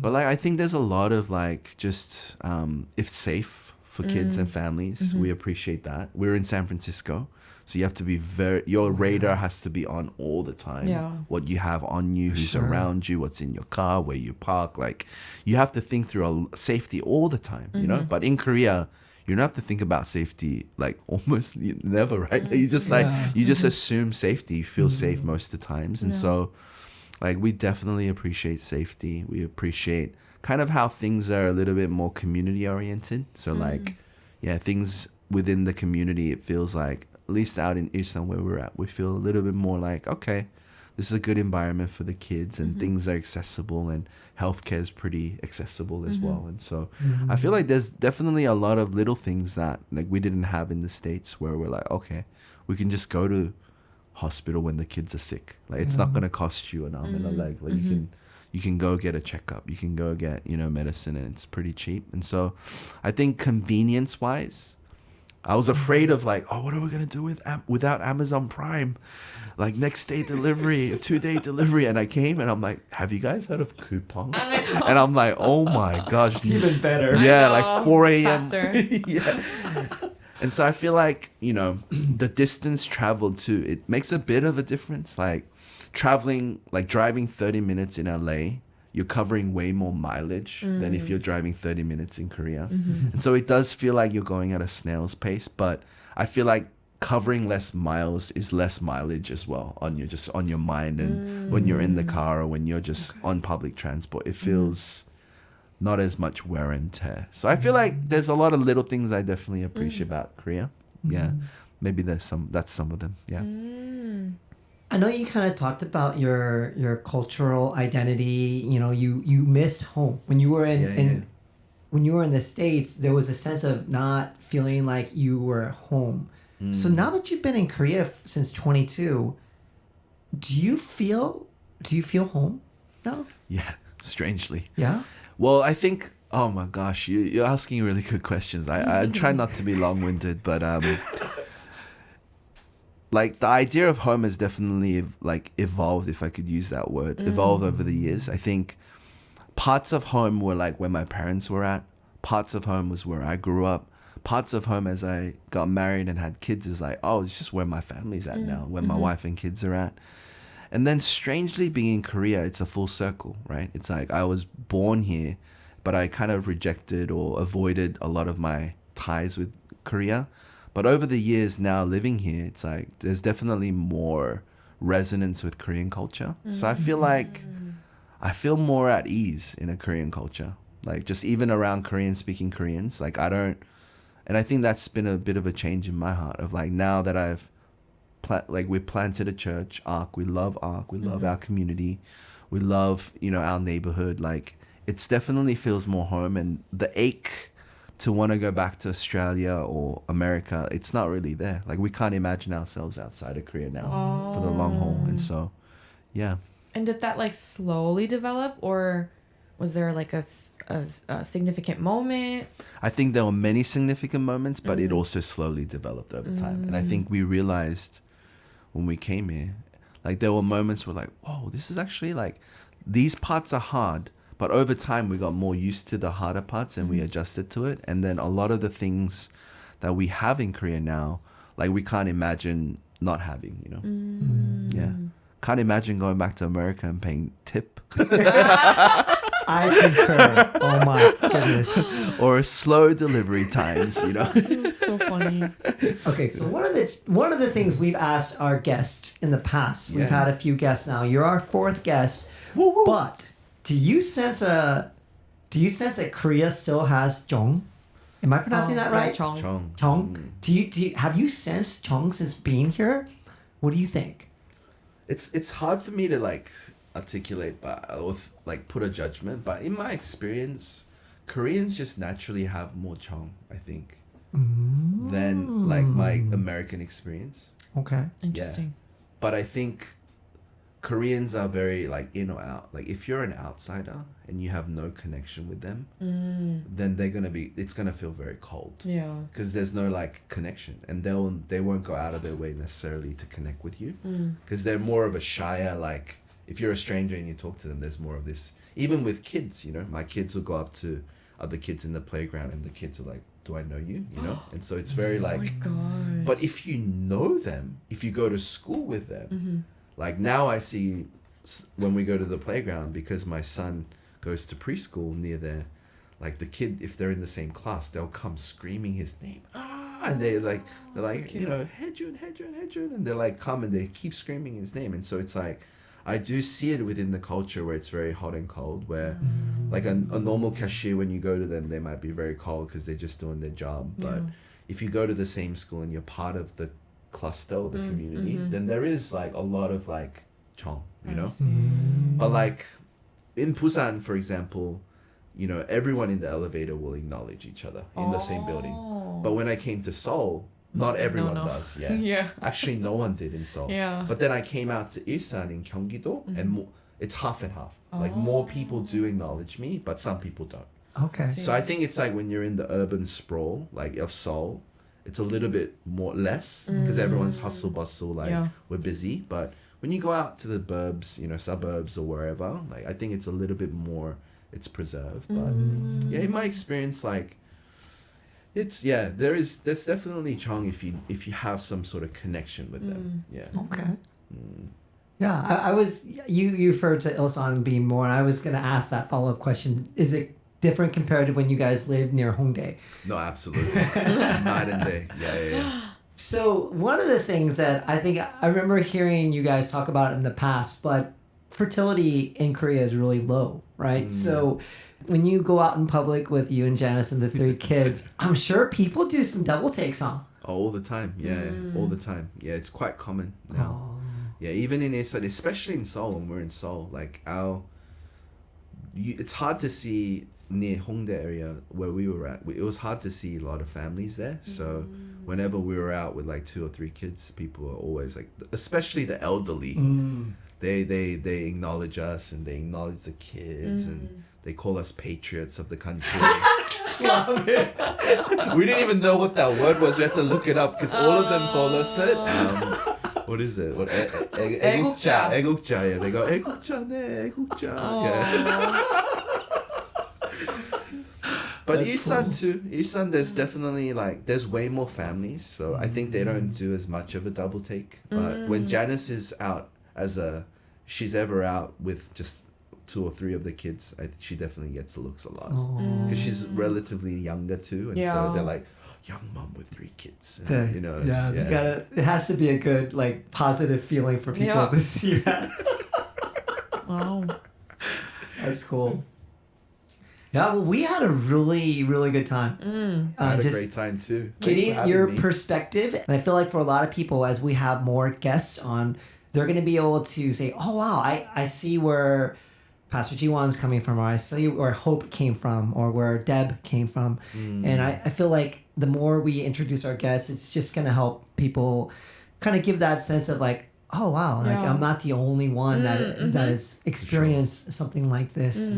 Speaker 1: But like, I think there's a lot of like, just if safe for kids and families, we appreciate that. We're in San Francisco, so you have to be your radar has to be on all the time.
Speaker 3: Yeah.
Speaker 1: What you have on you, who's around you, what's in your car, where you park. Like, you have to think through safety all the time, But in Korea, you don't have to think about safety, like almost never, right? Like, you just you just assume safety. You feel safe most of the times. And so like, we definitely appreciate safety. We appreciate kind of how things are a little bit more community oriented. So like, things within the community, it feels like, at least out in Ilsan where we're at, we feel a little bit more like, okay, this is a good environment for the kids, and things are accessible, and healthcare is pretty accessible as well. And so I feel like there's definitely a lot of little things that like we didn't have in the States, where we're like, okay, we can just go to hospital when the kids are sick. Like, it's not going to cost you an arm and a leg. Like, you can go get a checkup, you can go get, medicine, and it's pretty cheap. And so I think convenience wise, I was afraid of like, oh, what are we going to do without Amazon Prime? Like, next day delivery, 2-day delivery. And I came and I'm like, have you guys heard of coupon? And I'm like, oh my gosh.
Speaker 2: It's even better.
Speaker 1: Yeah, like 4 a.m.
Speaker 3: Yeah.
Speaker 1: And so I feel like, the distance traveled too, it makes a bit of a difference. Like, driving 30 minutes in LA, you're covering way more mileage than if you're driving 30 minutes in Korea. And so it does feel like you're going at a snail's pace, but I feel like covering less miles is less mileage as well on your mind. And when you're in the car or when you're just on public transport, it feels not as much wear and tear. So I feel like there's a lot of little things I definitely appreciate about Korea. Yeah. Maybe that's some of them. Yeah.
Speaker 2: I know you kind of talked about your cultural identity. You missed home when you were when you were in the States. There was a sense of not feeling like you were home. So now that you've been in Korea since 22, do you feel home now?
Speaker 1: Yeah, strangely.
Speaker 2: Yeah.
Speaker 1: Well, I think. Oh my gosh, you're asking really good questions. I try not to be long-winded, but like, the idea of home has definitely like evolved, if I could use that word, evolved over the years. I think parts of home were like where my parents were at. Parts of home was where I grew up. Parts of home as I got married and had kids is like, oh, it's just where my family's at now, where my wife and kids are at. And then strangely, being in Korea, it's a full circle, right? It's like I was born here, but I kind of rejected or avoided a lot of my ties with Korea. But over the years now living here, it's like there's definitely more resonance with Korean culture. So I feel like I feel more at ease in a Korean culture. Like, just even around Korean speaking Koreans, like and I think that's been a bit of a change in my heart of like, now that we planted a church, Ark, we love our community. We love, our neighborhood. Like, it's definitely feels more home, and the ache to want to go back to Australia or America, it's not really there. Like, we can't imagine ourselves outside of Korea now for the long haul. And so, yeah.
Speaker 3: And did that like slowly develop, or was there like a significant moment?
Speaker 1: I think there were many significant moments, but it also slowly developed over time. And I think we realized when we came here, like, there were moments where like, whoa, this is actually like, these parts are hard. But over time, we got more used to the harder parts and we adjusted to it. And then a lot of the things that we have in Korea now, like, we can't imagine not having, Yeah. Can't imagine going back to America and paying tip.
Speaker 2: I concur. Oh my goodness.
Speaker 1: Or slow delivery times, you know.
Speaker 3: It's so funny.
Speaker 2: Okay, so one of the things we've asked our guests in the past, we've had a few guests now. You're our fourth guest, but do you sense that Korea still has Jong? Am I pronouncing that right?
Speaker 3: Chong.
Speaker 2: Jong. Do you have you sensed Jong since being here? What do you think?
Speaker 1: It's hard for me to like articulate or like put a judgment, but in my experience, Koreans just naturally have more Chong, I think, than like my American experience.
Speaker 2: Okay.
Speaker 3: Interesting.
Speaker 1: Yeah. But I think Koreans are very like in or out. Like if you're an outsider and you have no connection with them, then it's gonna feel very cold.
Speaker 3: Yeah.
Speaker 1: Because there's no like connection, and they won't go out of their way necessarily to connect with you. Because they're more of a shyer, like if you're a stranger and you talk to them, there's more of this. Even with kids, you know, my kids will go up to other kids in the playground, and the kids are like, "Do I know you?" You know, and so it's very like.
Speaker 3: Oh my gosh.
Speaker 1: But if you know them, if you go to school with them. Like now I see when we go to the playground, because my son goes to preschool near there, like the kid, if they're in the same class, they'll come screaming his name. And they're like, you know, Hejun, and they're like, come, and they keep screaming his name. And so it's like, I do see it within the culture where it's very hot and cold, where like a normal cashier, when you go to them, they might be very cold because they're just doing their job. But if you go to the same school and you're part of the cluster or the community, then there is like a lot of like Chong, you know. But like in Busan, for example, you know, everyone in the elevator will acknowledge each other in the same building. But when I came to Seoul, not everyone does. Yeah. Actually, no one did in Seoul.
Speaker 3: Yeah.
Speaker 1: But then I came out to Ilsan in Gyeonggi-do, and it's half and half. Like more people do acknowledge me, but some people don't.
Speaker 2: Okay.
Speaker 1: So I think it's like when you're in the urban sprawl, like of Seoul, it's a little bit more less because everyone's hustle bustle, like we're busy. But when you go out to the burbs, you know, suburbs or wherever, like I think it's a little bit more, it's preserved. But yeah, in my experience, like there's definitely Chong if you have some sort of connection with them. Yeah.
Speaker 2: Okay. Yeah, I was you referred to Ilsan being more, and I was gonna ask that follow-up question. Is it different compared to when you guys lived near Hongdae?
Speaker 1: No, absolutely. Night and day. Yeah.
Speaker 2: So one of the things that I think I remember hearing you guys talk about in the past, but fertility in Korea is really low, right? So when you go out in public with you and Janice and the three kids, I'm sure people do some double takes, huh?
Speaker 1: All the time. Yeah, all the time. Yeah, it's quite common now. Yeah, even in Ilsan, especially in Seoul, when we're in Seoul, like it's hard to see near Hongdae area where we were at. It was hard to see a lot of families there. So whenever we were out with like 2 or 3 kids, people were always like, especially the elderly, they acknowledge us and they acknowledge the kids and they call us patriots of the country.
Speaker 2: Love it.
Speaker 1: We didn't even know what that word was. We had to look it up because all of them call us it. What is it? 애국자. 애국자. Yeah, they go 애국자네, 애국자. Yeah. But Ilsan too. Ilsan, there's definitely like there's way more families, so I think they don't do as much of a double take. But when Janice is out she's ever out with just 2 or 3 of the kids, she definitely gets the looks a lot because she's relatively younger too, and so they're like, young mom with 3 kids, and, you know.
Speaker 2: Yeah, it has to be a good like positive feeling for people to see that.
Speaker 3: Wow,
Speaker 2: that's cool. Yeah, well, we had a really, really good time.
Speaker 1: I had a great time too.
Speaker 2: Getting your perspective, and I feel like for a lot of people, as we have more guests on, they're going to be able to say, "Oh wow, I see where Pastor Jiwon's coming from, or I see where Hope came from, or where Deb came from," and I feel like the more we introduce our guests, it's just going to help people kind of give that sense of like, oh wow, like I'm not the only one that has experienced something like this.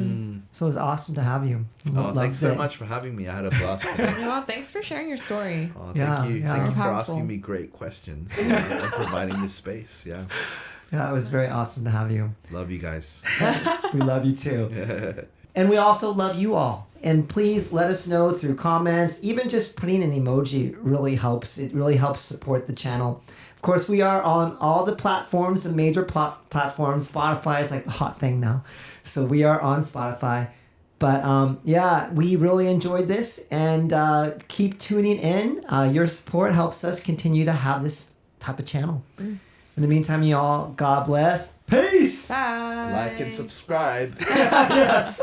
Speaker 2: So it's awesome to have you.
Speaker 1: Thanks so much for having me. I had a blast.
Speaker 3: Well, thanks for sharing your story.
Speaker 1: Oh, thank you. Thank you for asking me great questions and providing this space. Yeah,
Speaker 2: it was very awesome to have you.
Speaker 1: Love you guys.
Speaker 2: We love you too. And we also love you all. And please let us know through comments. Even just putting an emoji really helps. It really helps support the channel. Of course, we are on all the platforms, the major platforms. Spotify is like the hot thing now. So we are on Spotify. But yeah, we really enjoyed this, and keep tuning in. Your support helps us continue to have this type of channel. In the meantime, y'all, God bless. Peace.
Speaker 3: Bye.
Speaker 1: Like and subscribe.
Speaker 2: Yes.